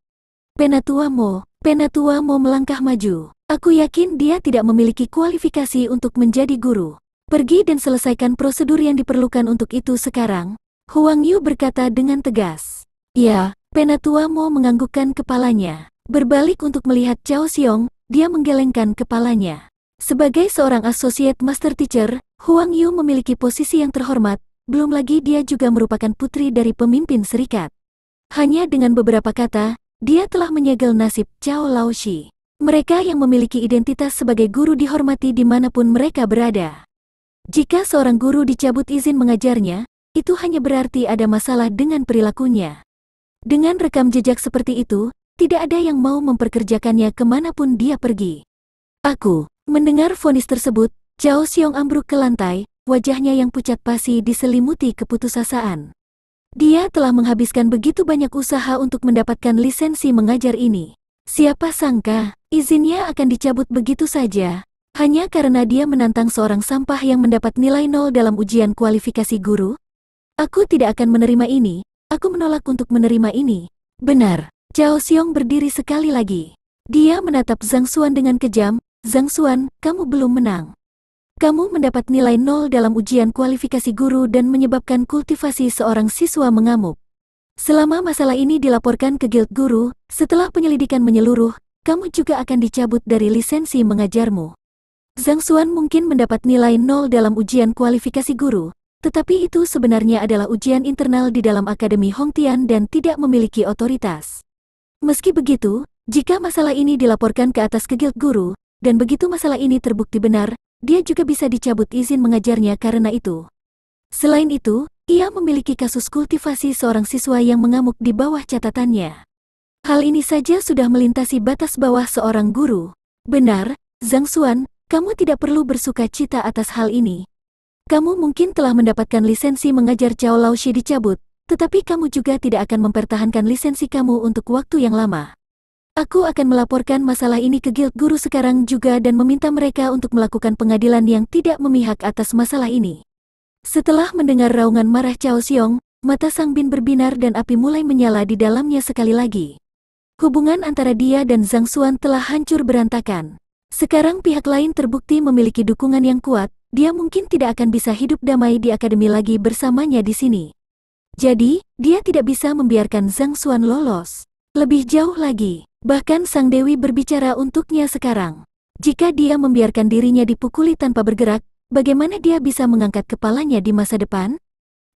Penatua Mo melangkah maju. Aku yakin dia tidak memiliki kualifikasi untuk menjadi guru. Pergi dan selesaikan prosedur yang diperlukan untuk itu sekarang, Huang Yu berkata dengan tegas. Ya. Penatua Mo menganggukkan kepalanya. Berbalik untuk melihat Cao Xiong, dia menggelengkan kepalanya. Sebagai seorang associate master teacher, Huang Yu memiliki posisi yang terhormat, belum lagi dia juga merupakan putri dari pemimpin serikat. Hanya dengan beberapa kata, dia telah menyegel nasib Cao Laoshi. Mereka yang memiliki identitas sebagai guru dihormati dimanapun mereka berada. Jika seorang guru dicabut izin mengajarnya, itu hanya berarti ada masalah dengan perilakunya. Dengan rekam jejak seperti itu, tidak ada yang mau memperkerjakannya kemanapun dia pergi. Aku mendengar vonis tersebut, Cao Xiong ambruk ke lantai, wajahnya yang pucat pasi diselimuti keputusasaan. Dia telah menghabiskan begitu banyak usaha untuk mendapatkan lisensi mengajar ini. Siapa sangka, izinnya akan dicabut begitu saja, hanya karena dia menantang seorang sampah yang mendapat nilai 0 dalam ujian kualifikasi guru? Aku tidak akan menerima ini. Aku menolak untuk menerima ini. Benar. Cao Xiong berdiri sekali lagi. Dia menatap Zhang Xuan dengan kejam. Zhang Xuan, kamu belum menang. Kamu mendapat nilai 0 dalam ujian kualifikasi guru dan menyebabkan kultivasi seorang siswa mengamuk. Selama masalah ini dilaporkan ke Guild Guru, setelah penyelidikan menyeluruh, kamu juga akan dicabut dari lisensi mengajarmu. Zhang Xuan mungkin mendapat nilai 0 dalam ujian kualifikasi guru, tetapi itu sebenarnya adalah ujian internal di dalam Akademi Hongtian dan tidak memiliki otoritas. Meski begitu, jika masalah ini dilaporkan ke atas ke Guild Guru, dan begitu masalah ini terbukti benar, dia juga bisa dicabut izin mengajarnya karena itu. Selain itu, ia memiliki kasus kultivasi seorang siswa yang mengamuk di bawah catatannya. Hal ini saja sudah melintasi batas bawah seorang guru. Benar, Zhang Xuan, kamu tidak perlu bersuka cita atas hal ini. Kamu mungkin telah mendapatkan lisensi mengajar Cao Laoshi dicabut, tetapi kamu juga tidak akan mempertahankan lisensi kamu untuk waktu yang lama. Aku akan melaporkan masalah ini ke Guild Guru sekarang juga dan meminta mereka untuk melakukan pengadilan yang tidak memihak atas masalah ini. Setelah mendengar raungan marah Cao Xiong, mata Sang Bin berbinar dan api mulai menyala di dalamnya sekali lagi. Hubungan antara dia dan Zhang Xuan telah hancur berantakan. Sekarang pihak lain terbukti memiliki dukungan yang kuat. Dia mungkin tidak akan bisa hidup damai di akademi lagi bersamanya di sini. Jadi, dia tidak bisa membiarkan Zhang Xuan lolos. Lebih jauh lagi, bahkan Sang Dewi berbicara untuknya sekarang. Jika dia membiarkan dirinya dipukuli tanpa bergerak, bagaimana dia bisa mengangkat kepalanya di masa depan?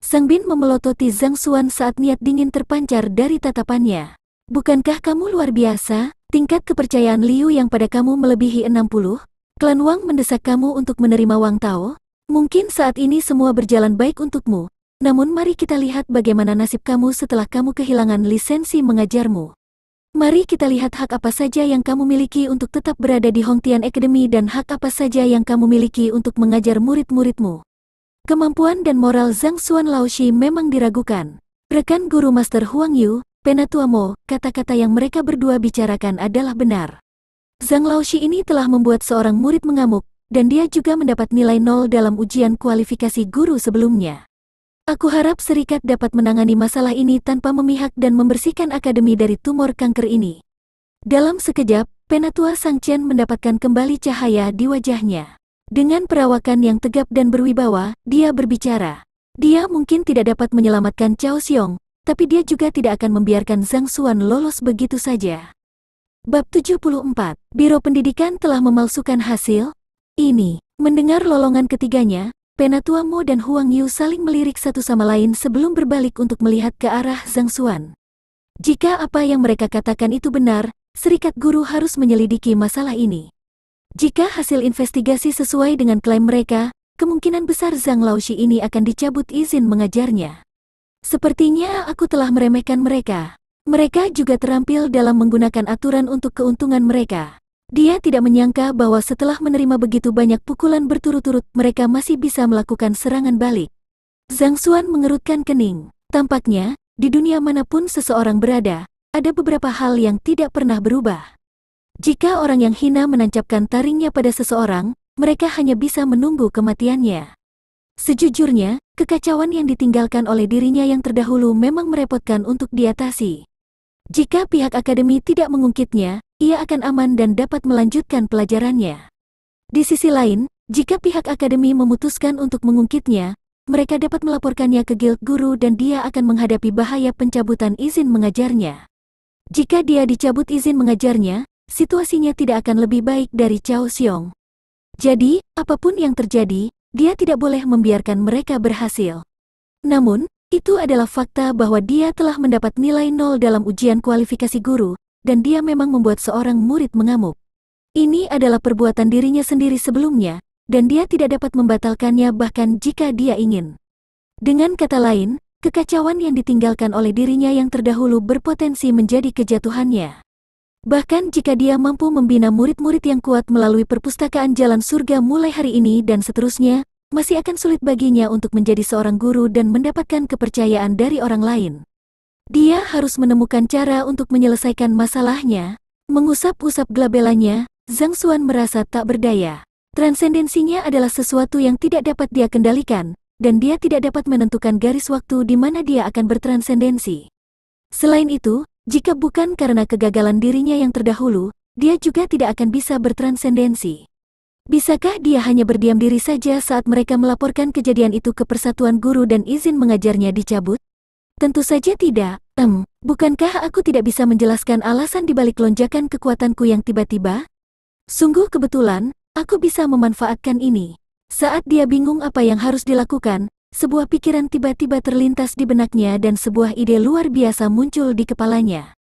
Sang Bin memelototi Zhang Xuan saat niat dingin terpancar dari tatapannya. Bukankah kamu luar biasa? Tingkat kepercayaan Liu yang pada kamu melebihi 60? Klan Wang mendesak kamu untuk menerima Wang Tao? Mungkin saat ini semua berjalan baik untukmu, namun mari kita lihat bagaimana nasib kamu setelah kamu kehilangan lisensi mengajarmu. Mari kita lihat hak apa saja yang kamu miliki untuk tetap berada di Hongtian Academy dan hak apa saja yang kamu miliki untuk mengajar murid-muridmu. Kemampuan dan moral Zhang Xuan Laoshi memang diragukan. Rekan guru Master Huang Yu, Penatua Mo, kata-kata yang mereka berdua bicarakan adalah benar. Zhang Laoshi ini telah membuat seorang murid mengamuk, dan dia juga mendapat nilai 0 dalam ujian kualifikasi guru sebelumnya. Aku harap serikat dapat menangani masalah ini tanpa memihak dan membersihkan akademi dari tumor kanker ini. Dalam sekejap, Penatua Sang Chen mendapatkan kembali cahaya di wajahnya. Dengan perawakan yang tegap dan berwibawa, dia berbicara. Dia mungkin tidak dapat menyelamatkan Cao Xiong, tapi dia juga tidak akan membiarkan Zhang Xuan lolos begitu saja. Bab 74. Biro Pendidikan telah memalsukan hasil. Ini, mendengar lolongan ketiganya, Penatua Mo dan Huang Yu saling melirik satu sama lain sebelum berbalik untuk melihat ke arah Zhang Xuan. Jika apa yang mereka katakan itu benar, serikat guru harus menyelidiki masalah ini. Jika hasil investigasi sesuai dengan klaim mereka, kemungkinan besar Zhang Laoshi ini akan dicabut izin mengajarnya. Sepertinya aku telah meremehkan mereka. Mereka juga terampil dalam menggunakan aturan untuk keuntungan mereka. Dia tidak menyangka bahwa setelah menerima begitu banyak pukulan berturut-turut, mereka masih bisa melakukan serangan balik. Zhang Xuan mengerutkan kening. Tampaknya, di dunia manapun seseorang berada, ada beberapa hal yang tidak pernah berubah. Jika orang yang hina menancapkan taringnya pada seseorang, mereka hanya bisa menunggu kematiannya. Sejujurnya, kekacauan yang ditinggalkan oleh dirinya yang terdahulu memang merepotkan untuk diatasi. Jika pihak akademi tidak mengungkitnya, ia akan aman dan dapat melanjutkan pelajarannya. Di sisi lain, jika pihak akademi memutuskan untuk mengungkitnya, mereka dapat melaporkannya ke Guild Guru dan dia akan menghadapi bahaya pencabutan izin mengajarnya. Jika dia dicabut izin mengajarnya, situasinya tidak akan lebih baik dari Cao Xiong. Jadi, apapun yang terjadi, dia tidak boleh membiarkan mereka berhasil. Namun, itu adalah fakta bahwa dia telah mendapat nilai 0 dalam ujian kualifikasi guru, dan dia memang membuat seorang murid mengamuk. Ini adalah perbuatan dirinya sendiri sebelumnya, dan dia tidak dapat membatalkannya bahkan jika dia ingin. Dengan kata lain, kekacauan yang ditinggalkan oleh dirinya yang terdahulu berpotensi menjadi kejatuhannya. Bahkan jika dia mampu membina murid-murid yang kuat melalui perpustakaan jalan surga mulai hari ini dan seterusnya, masih akan sulit baginya untuk menjadi seorang guru dan mendapatkan kepercayaan dari orang lain. Dia harus menemukan cara untuk menyelesaikan masalahnya. Mengusap-usap glabelanya, Zhang Xuan merasa tak berdaya. Transendensinya adalah sesuatu yang tidak dapat dia kendalikan, dan dia tidak dapat menentukan garis waktu di mana dia akan bertransendensi. Selain itu, jika bukan karena kegagalan dirinya yang terdahulu, dia juga tidak akan bisa bertransendensi. Bisakah dia hanya berdiam diri saja saat mereka melaporkan kejadian itu ke Persatuan Guru dan izin mengajarnya dicabut? Tentu saja tidak. Bukankah aku tidak bisa menjelaskan alasan dibalik lonjakan kekuatanku yang tiba-tiba? Sungguh kebetulan, aku bisa memanfaatkan ini. Saat dia bingung apa yang harus dilakukan, sebuah pikiran tiba-tiba terlintas di benaknya dan sebuah ide luar biasa muncul di kepalanya.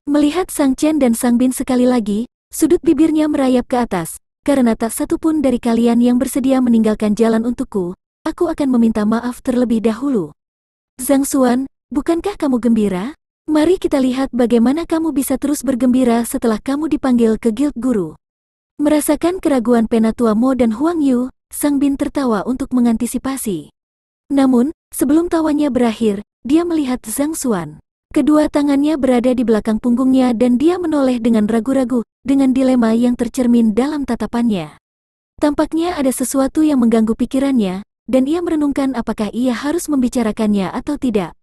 Melihat Sang Chen dan Sang Bin sekali lagi, sudut bibirnya merayap ke atas. Karena tak satu pun dari kalian yang bersedia meninggalkan jalan untukku, aku akan meminta maaf terlebih dahulu. Zhang Xuan, bukankah kamu gembira? Mari kita lihat bagaimana kamu bisa terus bergembira setelah kamu dipanggil ke Guild Guru. Merasakan keraguan Penatua Mo dan Huang Yu, Sang Bin tertawa untuk mengantisipasi. Namun, sebelum tawanya berakhir, dia melihat Zhang Xuan. Kedua tangannya berada di belakang punggungnya dan dia menoleh dengan ragu-ragu, dengan dilema yang tercermin dalam tatapannya. Tampaknya ada sesuatu yang mengganggu pikirannya, dan ia merenungkan apakah ia harus membicarakannya atau tidak.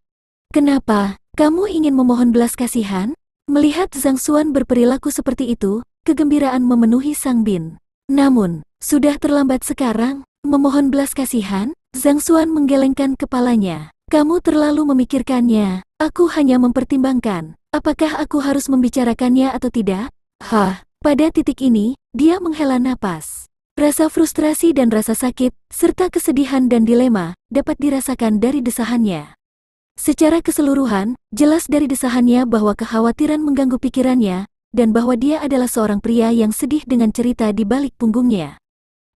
Kenapa? Kamu ingin memohon belas kasihan? Melihat Zhang Xuan berperilaku seperti itu, kegembiraan memenuhi Sang Bin. Namun, sudah terlambat sekarang, memohon belas kasihan? Zhang Xuan menggelengkan kepalanya. Kamu terlalu memikirkannya. Aku hanya mempertimbangkan, apakah aku harus membicarakannya atau tidak? Pada titik ini, dia menghela napas. Rasa frustrasi dan rasa sakit, serta kesedihan dan dilema, dapat dirasakan dari desahannya. Secara keseluruhan, jelas dari desahannya bahwa kekhawatiran mengganggu pikirannya, dan bahwa dia adalah seorang pria yang sedih dengan cerita di balik punggungnya.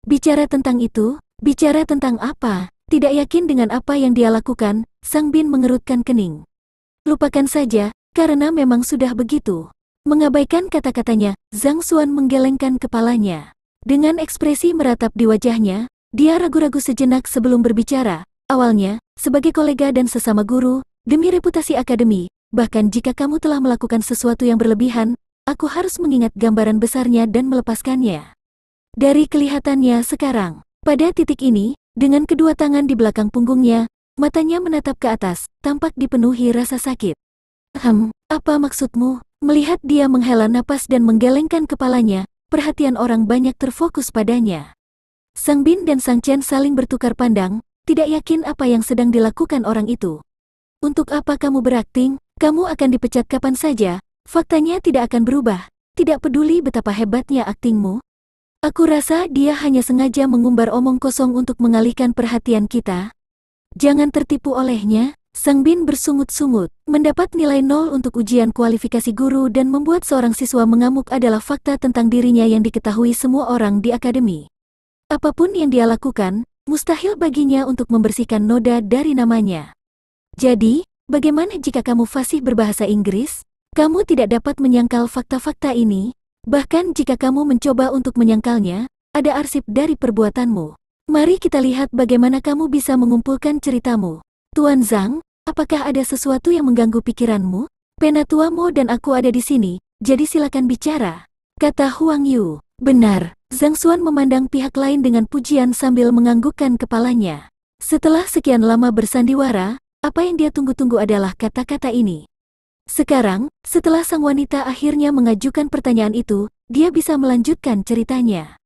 Bicara tentang itu, bicara tentang apa? Tidak yakin dengan apa yang dia lakukan, Sang Bin mengerutkan kening. Lupakan saja, karena memang sudah begitu. Mengabaikan kata-katanya, Zhang Xuan menggelengkan kepalanya. Dengan ekspresi meratap di wajahnya, dia ragu-ragu sejenak sebelum berbicara. Awalnya, sebagai kolega dan sesama guru, demi reputasi akademi, bahkan jika kamu telah melakukan sesuatu yang berlebihan, aku harus mengingat gambaran besarnya dan melepaskannya. Dari kelihatannya sekarang, pada titik ini, dengan kedua tangan di belakang punggungnya, Matanya menatap ke atas, tampak dipenuhi rasa sakit. Apa maksudmu? Melihat dia menghela napas dan menggelengkan kepalanya, perhatian orang banyak terfokus padanya. Sang Bin dan Sang Chen saling bertukar pandang, tidak yakin apa yang sedang dilakukan orang itu. Untuk apa kamu berakting? Kamu akan dipecat kapan saja, faktanya tidak akan berubah. Tidak peduli betapa hebatnya aktingmu. Aku rasa dia hanya sengaja mengumbar omong kosong untuk mengalihkan perhatian kita. Jangan tertipu olehnya. Sang Bin bersungut-sungut. Mendapat nilai 0 untuk ujian kualifikasi guru dan membuat seorang siswa mengamuk adalah fakta tentang dirinya yang diketahui semua orang di akademi. Apapun yang dia lakukan, mustahil baginya untuk membersihkan noda dari namanya. Jadi, bagaimana jika kamu fasih berbahasa Inggris? Kamu tidak dapat menyangkal fakta-fakta ini. Bahkan jika kamu mencoba untuk menyangkalnya, ada arsip dari perbuatanmu. Mari kita lihat bagaimana kamu bisa mengumpulkan ceritamu. Tuan Zhang, apakah ada sesuatu yang mengganggu pikiranmu? Penatua Mo dan aku ada di sini, jadi silakan bicara, kata Huang Yu. Benar, Zhang Xuan memandang pihak lain dengan pujian sambil menganggukkan kepalanya. Setelah sekian lama bersandiwara, apa yang dia tunggu-tunggu adalah kata-kata ini. Sekarang, setelah sang wanita akhirnya mengajukan pertanyaan itu, dia bisa melanjutkan ceritanya.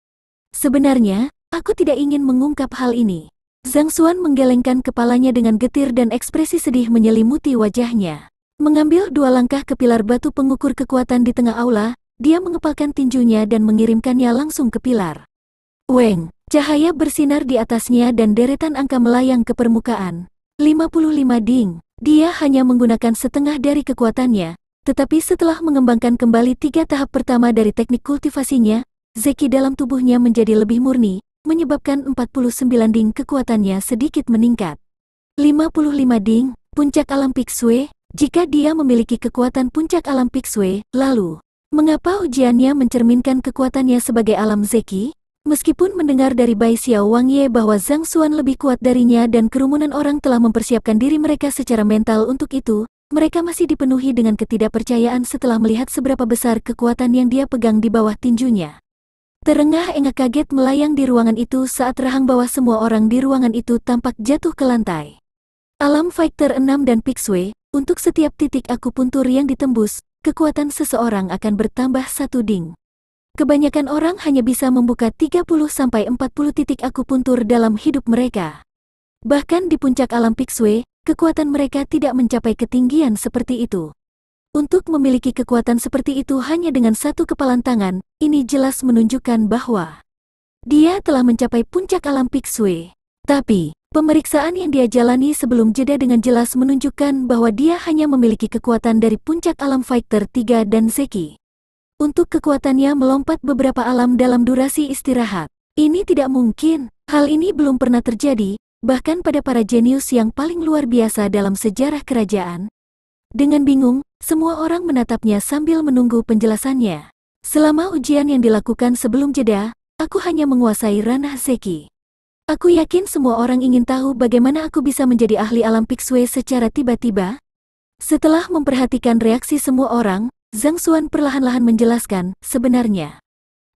Sebenarnya, aku tidak ingin mengungkap hal ini. Zhang Xuan menggelengkan kepalanya dengan getir dan ekspresi sedih menyelimuti wajahnya. Mengambil 2 langkah ke pilar batu pengukur kekuatan di tengah aula, dia mengepalkan tinjunya dan mengirimkannya langsung ke pilar. Weng, cahaya bersinar di atasnya dan deretan angka melayang ke permukaan. 55 ding. Dia hanya menggunakan setengah dari kekuatannya, tetapi setelah mengembangkan kembali 3 tahap pertama dari teknik kultivasinya, Zeki dalam tubuhnya menjadi lebih murni, menyebabkan 49 ding kekuatannya sedikit meningkat. 55 ding, puncak alam Pixue. Jika dia memiliki kekuatan puncak alam Pixue, lalu, mengapa ujiannya mencerminkan kekuatannya sebagai alam Zeki? Meskipun mendengar dari Bai Xiao Wangye bahwa Zhang Xuan lebih kuat darinya dan kerumunan orang telah mempersiapkan diri mereka secara mental untuk itu, mereka masih dipenuhi dengan ketidakpercayaan setelah melihat seberapa besar kekuatan yang dia pegang di bawah tinjunya. Terengah-engah kaget melayang di ruangan itu saat rahang bawah semua orang di ruangan itu tampak jatuh ke lantai. Alam Fighter 6 dan Pixue, untuk setiap titik akupuntur yang ditembus, kekuatan seseorang akan bertambah 1 ding. Kebanyakan orang hanya bisa membuka 30-40 titik akupuntur dalam hidup mereka. Bahkan di puncak alam Pixue, kekuatan mereka tidak mencapai ketinggian seperti itu. Untuk memiliki kekuatan seperti itu hanya dengan 1 kepalan tangan, ini jelas menunjukkan bahwa dia telah mencapai puncak alam Pixue. Tapi, pemeriksaan yang dia jalani sebelum jeda dengan jelas menunjukkan bahwa dia hanya memiliki kekuatan dari puncak alam Fighter 3 dan Zeki. Untuk kekuatannya melompat beberapa alam dalam durasi istirahat. Ini tidak mungkin. Hal ini belum pernah terjadi, bahkan pada para jenius yang paling luar biasa dalam sejarah kerajaan. Dengan bingung, semua orang menatapnya sambil menunggu penjelasannya. Selama ujian yang dilakukan sebelum jeda, aku hanya menguasai ranah Zeki. Aku yakin semua orang ingin tahu bagaimana aku bisa menjadi ahli alam Pixue secara tiba-tiba. Setelah memperhatikan reaksi semua orang, Zhang Xuan perlahan-lahan menjelaskan, sebenarnya,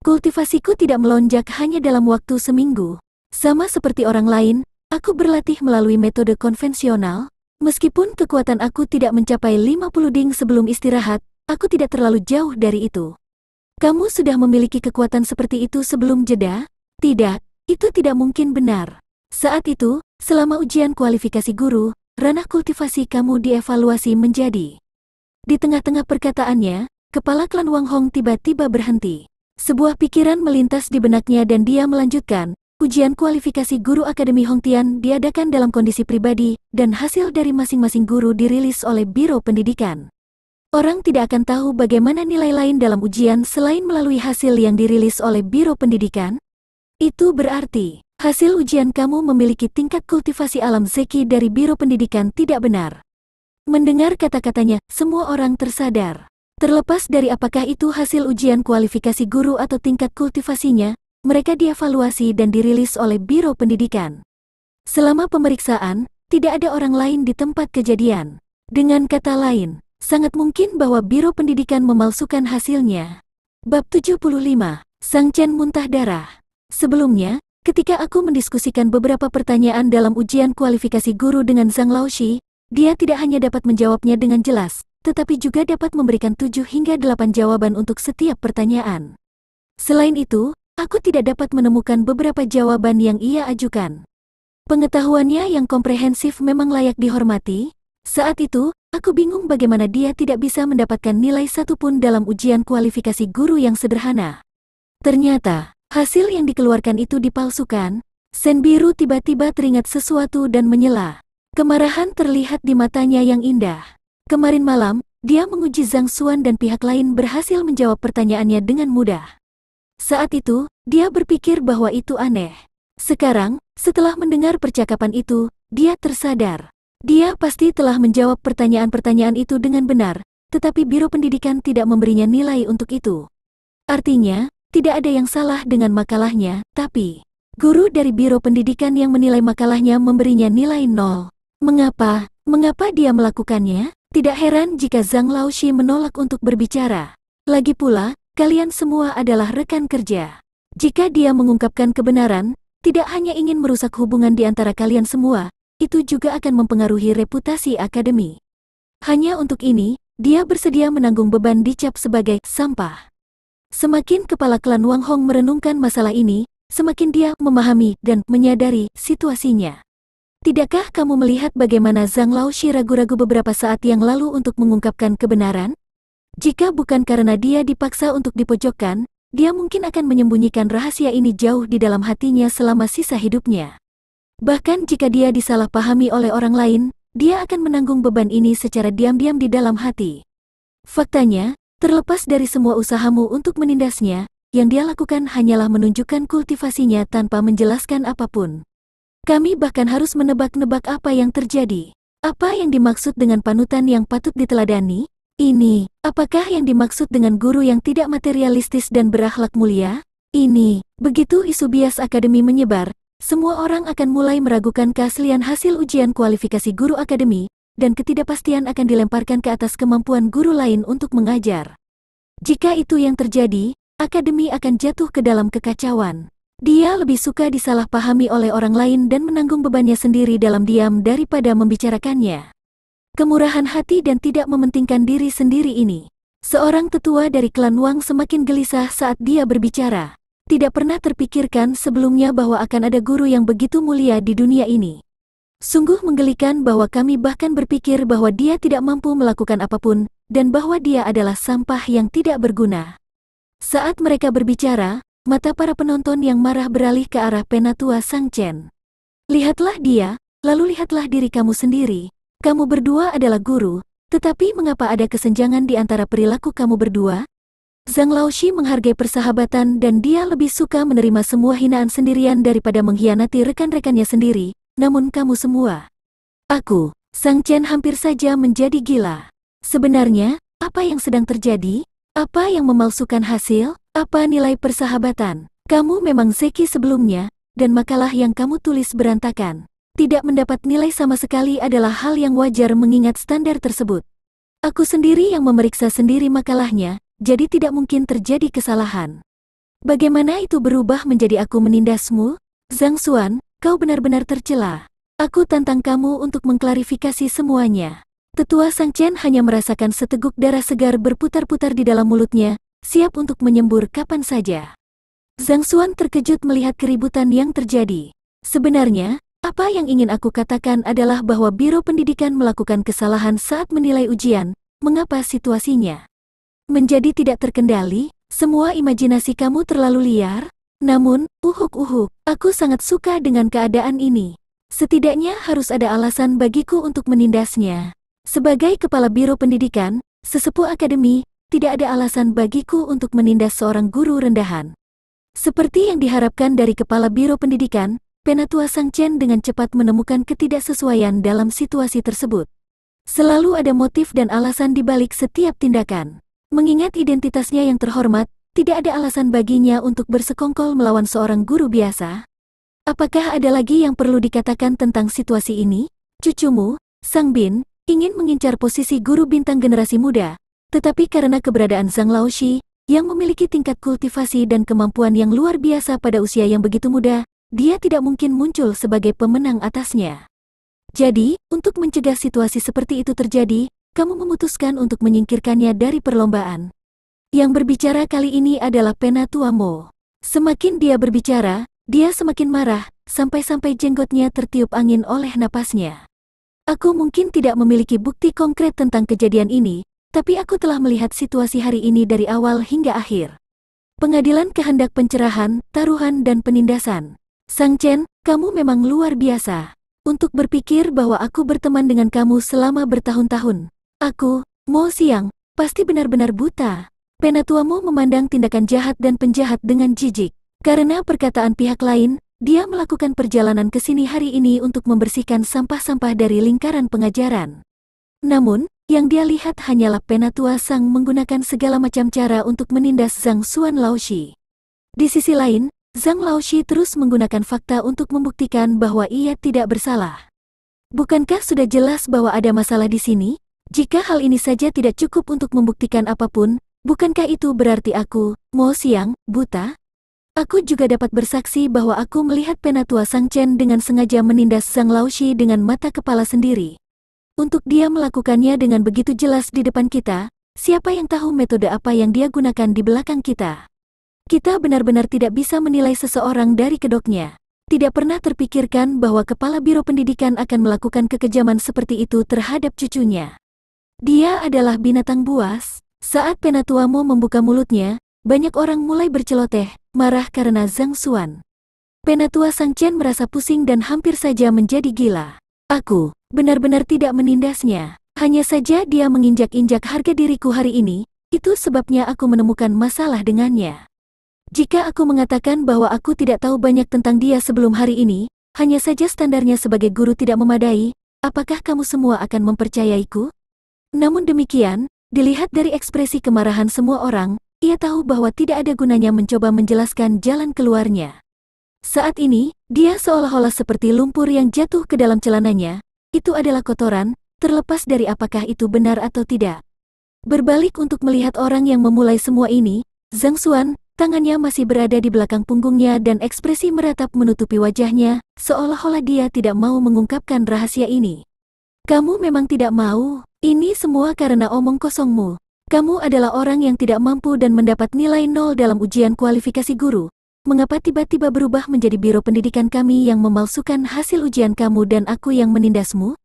kultivasiku tidak melonjak hanya dalam waktu seminggu. Sama seperti orang lain, aku berlatih melalui metode konvensional. Meskipun kekuatan aku tidak mencapai 50 ding sebelum istirahat, aku tidak terlalu jauh dari itu. Kamu sudah memiliki kekuatan seperti itu sebelum jeda? Tidak, itu tidak mungkin benar. Saat itu, selama ujian kualifikasi guru, ranah kultivasi kamu dievaluasi menjadi. Di tengah-tengah perkataannya, kepala klan Wang Hong tiba-tiba berhenti. Sebuah pikiran melintas di benaknya dan dia melanjutkan, ujian kualifikasi guru Akademi Hongtian diadakan dalam kondisi pribadi, dan hasil dari masing-masing guru dirilis oleh Biro Pendidikan. Orang tidak akan tahu bagaimana nilai lain dalam ujian selain melalui hasil yang dirilis oleh Biro Pendidikan. Itu berarti, hasil ujian kamu memiliki tingkat kultivasi alam Zeki dari Biro Pendidikan tidak benar. Mendengar kata-katanya, semua orang tersadar. Terlepas dari apakah itu hasil ujian kualifikasi guru atau tingkat kultivasinya, mereka dievaluasi dan dirilis oleh Biro Pendidikan. Selama pemeriksaan, tidak ada orang lain di tempat kejadian. Dengan kata lain, sangat mungkin bahwa Biro Pendidikan memalsukan hasilnya. Bab 75, Sang Chen muntah darah. Sebelumnya, Ketika aku mendiskusikan beberapa pertanyaan dalam ujian kualifikasi guru dengan Zhang Laoshi, dia tidak hanya dapat menjawabnya dengan jelas, tetapi juga dapat memberikan 7 hingga 8 jawaban untuk setiap pertanyaan. Selain itu, aku tidak dapat menemukan beberapa jawaban yang ia ajukan. Pengetahuannya yang komprehensif memang layak dihormati. Saat itu, aku bingung bagaimana dia tidak bisa mendapatkan nilai satupun dalam ujian kualifikasi guru yang sederhana. Ternyata, hasil yang dikeluarkan itu dipalsukan. Sen biru tiba-tiba teringat sesuatu dan menyela. Kemarahan terlihat di matanya yang indah. Kemarin malam, dia menguji Zhang Xuan dan pihak lain berhasil menjawab pertanyaannya dengan mudah. Saat itu, dia berpikir bahwa itu aneh. Sekarang, setelah mendengar percakapan itu, dia tersadar. Dia pasti telah menjawab pertanyaan-pertanyaan itu dengan benar, tetapi Biro Pendidikan tidak memberinya nilai untuk itu. Artinya, tidak ada yang salah dengan makalahnya, tapi guru dari Biro Pendidikan yang menilai makalahnya memberinya nilai 0. Mengapa? Mengapa dia melakukannya? Tidak heran jika Zhang Laoshi menolak untuk berbicara. Lagi pula, kalian semua adalah rekan kerja. Jika dia mengungkapkan kebenaran, tidak hanya ingin merusak hubungan di antara kalian semua, itu juga akan mempengaruhi reputasi akademi. Hanya untuk ini, dia bersedia menanggung beban dicap sebagai sampah. Semakin kepala klan Wang Hong merenungkan masalah ini, semakin dia memahami dan menyadari situasinya. Tidakkah kamu melihat bagaimana Zhang Laoshi ragu-ragu beberapa saat yang lalu untuk mengungkapkan kebenaran? Jika bukan karena dia dipaksa untuk dipojokkan, dia mungkin akan menyembunyikan rahasia ini jauh di dalam hatinya selama sisa hidupnya. Bahkan jika dia disalahpahami oleh orang lain, dia akan menanggung beban ini secara diam-diam di dalam hati. Faktanya, terlepas dari semua usahamu untuk menindasnya, yang dia lakukan hanyalah menunjukkan kultivasinya tanpa menjelaskan apapun. Kami bahkan harus menebak-nebak apa yang terjadi. Apa yang dimaksud dengan panutan yang patut diteladani? Ini, apakah yang dimaksud dengan guru yang tidak materialistis dan berakhlak mulia? Ini, begitu isu bias akademi menyebar, semua orang akan mulai meragukan keaslian hasil ujian kualifikasi guru akademi, dan ketidakpastian akan dilemparkan ke atas kemampuan guru lain untuk mengajar. Jika itu yang terjadi, akademi akan jatuh ke dalam kekacauan. Dia lebih suka disalahpahami oleh orang lain dan menanggung bebannya sendiri dalam diam daripada membicarakannya. Kemurahan hati dan tidak mementingkan diri sendiri ini. Seorang tetua dari klan Wang semakin gelisah saat dia berbicara. Tidak pernah terpikirkan sebelumnya bahwa akan ada guru yang begitu mulia di dunia ini. Sungguh menggelikan bahwa kami bahkan berpikir bahwa dia tidak mampu melakukan apapun, dan bahwa dia adalah sampah yang tidak berguna. Saat mereka berbicara, mata para penonton yang marah beralih ke arah Penatua Sang Chen. Lihatlah dia, lalu lihatlah diri kamu sendiri. Kamu berdua adalah guru, tetapi mengapa ada kesenjangan di antara perilaku kamu berdua? Zhang Laoshi menghargai persahabatan dan dia lebih suka menerima semua hinaan sendirian daripada mengkhianati rekan-rekannya sendiri. Namun kamu semua, aku, Sang Chen hampir saja menjadi gila. Sebenarnya, apa yang sedang terjadi? Apa yang memalsukan hasil? Apa nilai persahabatan? Kamu memang zeki sebelumnya, dan makalah yang kamu tulis berantakan. Tidak mendapat nilai sama sekali adalah hal yang wajar mengingat standar tersebut. Aku sendiri yang memeriksa sendiri makalahnya, jadi tidak mungkin terjadi kesalahan. Bagaimana itu berubah menjadi aku menindasmu? Zhang Xuan, kau benar-benar tercela. Aku tantang kamu untuk mengklarifikasi semuanya. Tetua Sang Chen hanya merasakan seteguk darah segar berputar-putar di dalam mulutnya, siap untuk menyembur kapan saja. Zhang Xuan terkejut melihat keributan yang terjadi. Sebenarnya, apa yang ingin aku katakan adalah bahwa Biro Pendidikan melakukan kesalahan saat menilai ujian. Mengapa situasinya menjadi tidak terkendali? Semua imajinasi kamu terlalu liar. Namun, aku sangat suka dengan keadaan ini. Setidaknya harus ada alasan bagiku untuk menindasnya. Sebagai kepala Biro Pendidikan, sesepuh akademi, tidak ada alasan bagiku untuk menindas seorang guru rendahan. Seperti yang diharapkan dari kepala Biro Pendidikan, Penatua Sang Chen dengan cepat menemukan ketidaksesuaian dalam situasi tersebut. Selalu ada motif dan alasan di balik setiap tindakan. Mengingat identitasnya yang terhormat, tidak ada alasan baginya untuk bersekongkol melawan seorang guru biasa. Apakah ada lagi yang perlu dikatakan tentang situasi ini? Cucumu, Sang Bin, ingin mengincar posisi guru bintang generasi muda, tetapi karena keberadaan Zhang Laoshi, yang memiliki tingkat kultivasi dan kemampuan yang luar biasa pada usia yang begitu muda, dia tidak mungkin muncul sebagai pemenang atasnya. Jadi, untuk mencegah situasi seperti itu terjadi, kamu memutuskan untuk menyingkirkannya dari perlombaan. Yang berbicara kali ini adalah Penatua Mo. Semakin dia berbicara, dia semakin marah, sampai-sampai jenggotnya tertiup angin oleh napasnya. Aku mungkin tidak memiliki bukti konkret tentang kejadian ini, tapi aku telah melihat situasi hari ini dari awal hingga akhir. Pengadilan kehendak pencerahan, taruhan dan penindasan. Sang Chen, kamu memang luar biasa. Untuk berpikir bahwa aku berteman dengan kamu selama bertahun-tahun. Aku, Mo Xiang, pasti benar-benar buta. Penatua Mo memandang tindakan jahat dan penjahat dengan jijik. Karena perkataan pihak lain, dia melakukan perjalanan ke sini hari ini untuk membersihkan sampah-sampah dari lingkaran pengajaran. Namun, yang dia lihat hanyalah Penatua Sang menggunakan segala macam cara untuk menindas Zhang Xuan Laoshi. Di sisi lain, Zhang Laoshi terus menggunakan fakta untuk membuktikan bahwa ia tidak bersalah. Bukankah sudah jelas bahwa ada masalah di sini? Jika hal ini saja tidak cukup untuk membuktikan apapun, bukankah itu berarti aku, Mo Xiang, buta? Aku juga dapat bersaksi bahwa aku melihat Penatua Sang Chen dengan sengaja menindas Zhang Laoshi dengan mata kepala sendiri. Untuk dia melakukannya dengan begitu jelas di depan kita, siapa yang tahu metode apa yang dia gunakan di belakang kita? Kita benar-benar tidak bisa menilai seseorang dari kedoknya. Tidak pernah terpikirkan bahwa Kepala Biro Pendidikan akan melakukan kekejaman seperti itu terhadap cucunya. Dia adalah binatang buas. Saat Penatua Mo membuka mulutnya, banyak orang mulai berceloteh, marah karena Zhang Xuan. Penatua Sang Chen merasa pusing dan hampir saja menjadi gila. Aku benar-benar tidak menindasnya. Hanya saja dia menginjak-injak harga diriku hari ini, itu sebabnya aku menemukan masalah dengannya. Jika aku mengatakan bahwa aku tidak tahu banyak tentang dia sebelum hari ini, hanya saja standarnya sebagai guru tidak memadai, apakah kamu semua akan mempercayaiku? Namun demikian, dilihat dari ekspresi kemarahan semua orang, ia tahu bahwa tidak ada gunanya mencoba menjelaskan jalan keluarnya. Saat ini, dia seolah-olah seperti lumpur yang jatuh ke dalam celananya. Itu adalah kotoran, terlepas dari apakah itu benar atau tidak. Berbalik untuk melihat orang yang memulai semua ini, Zhang Xuan, tangannya masih berada di belakang punggungnya dan ekspresi meratap menutupi wajahnya, seolah-olah dia tidak mau mengungkapkan rahasia ini. Kamu memang tidak mau. Ini semua karena omong kosongmu. Kamu adalah orang yang tidak mampu dan mendapat nilai 0 dalam ujian kualifikasi guru. Mengapa tiba-tiba berubah menjadi biro pendidikan kami yang memalsukan hasil ujian kamu dan aku yang menindasmu?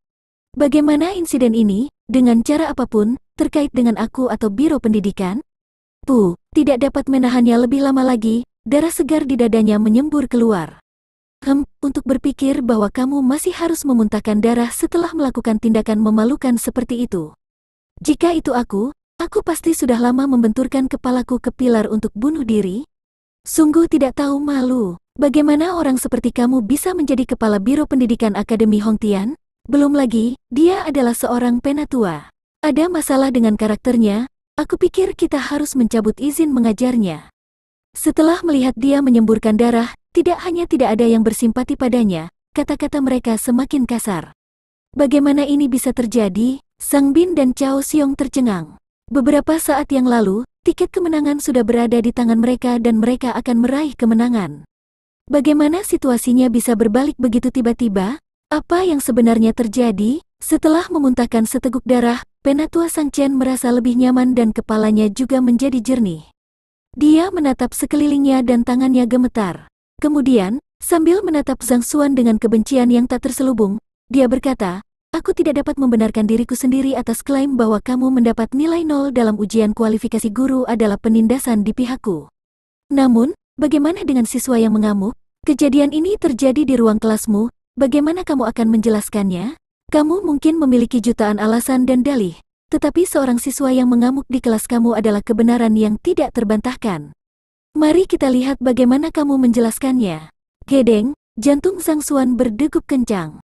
Bagaimana insiden ini, dengan cara apapun, terkait dengan aku atau biro pendidikan? Tidak dapat menahannya lebih lama lagi, darah segar di dadanya menyembur keluar. Untuk berpikir bahwa kamu masih harus memuntahkan darah setelah melakukan tindakan memalukan seperti itu. Jika itu aku pasti sudah lama membenturkan kepalaku ke pilar untuk bunuh diri. Sungguh tidak tahu malu. Bagaimana orang seperti kamu bisa menjadi kepala biro pendidikan Akademi Hongtian? Belum lagi, dia adalah seorang penatua. Ada masalah dengan karakternya, aku pikir kita harus mencabut izin mengajarnya. Setelah melihat dia menyemburkan darah, tidak hanya tidak ada yang bersimpati padanya, kata-kata mereka semakin kasar. Bagaimana ini bisa terjadi? Sang Bin dan Cao Xiong tercengang. Beberapa saat yang lalu, tiket kemenangan sudah berada di tangan mereka dan mereka akan meraih kemenangan. Bagaimana situasinya bisa berbalik begitu tiba-tiba? Apa yang sebenarnya terjadi? Setelah memuntahkan seteguk darah, Penatua Sang Chen merasa lebih nyaman dan kepalanya juga menjadi jernih. Dia menatap sekelilingnya dan tangannya gemetar. Kemudian, sambil menatap Zhang Xuan dengan kebencian yang tak terselubung, dia berkata, aku tidak dapat membenarkan diriku sendiri atas klaim bahwa kamu mendapat nilai 0 dalam ujian kualifikasi guru adalah penindasan di pihakku. Namun, bagaimana dengan siswa yang mengamuk? Kejadian ini terjadi di ruang kelasmu, bagaimana kamu akan menjelaskannya? Kamu mungkin memiliki jutaan alasan dan dalih, tetapi seorang siswa yang mengamuk di kelas kamu adalah kebenaran yang tidak terbantahkan. Mari kita lihat bagaimana kamu menjelaskannya. Gedeng, jantung Zhang Xuan berdegup kencang.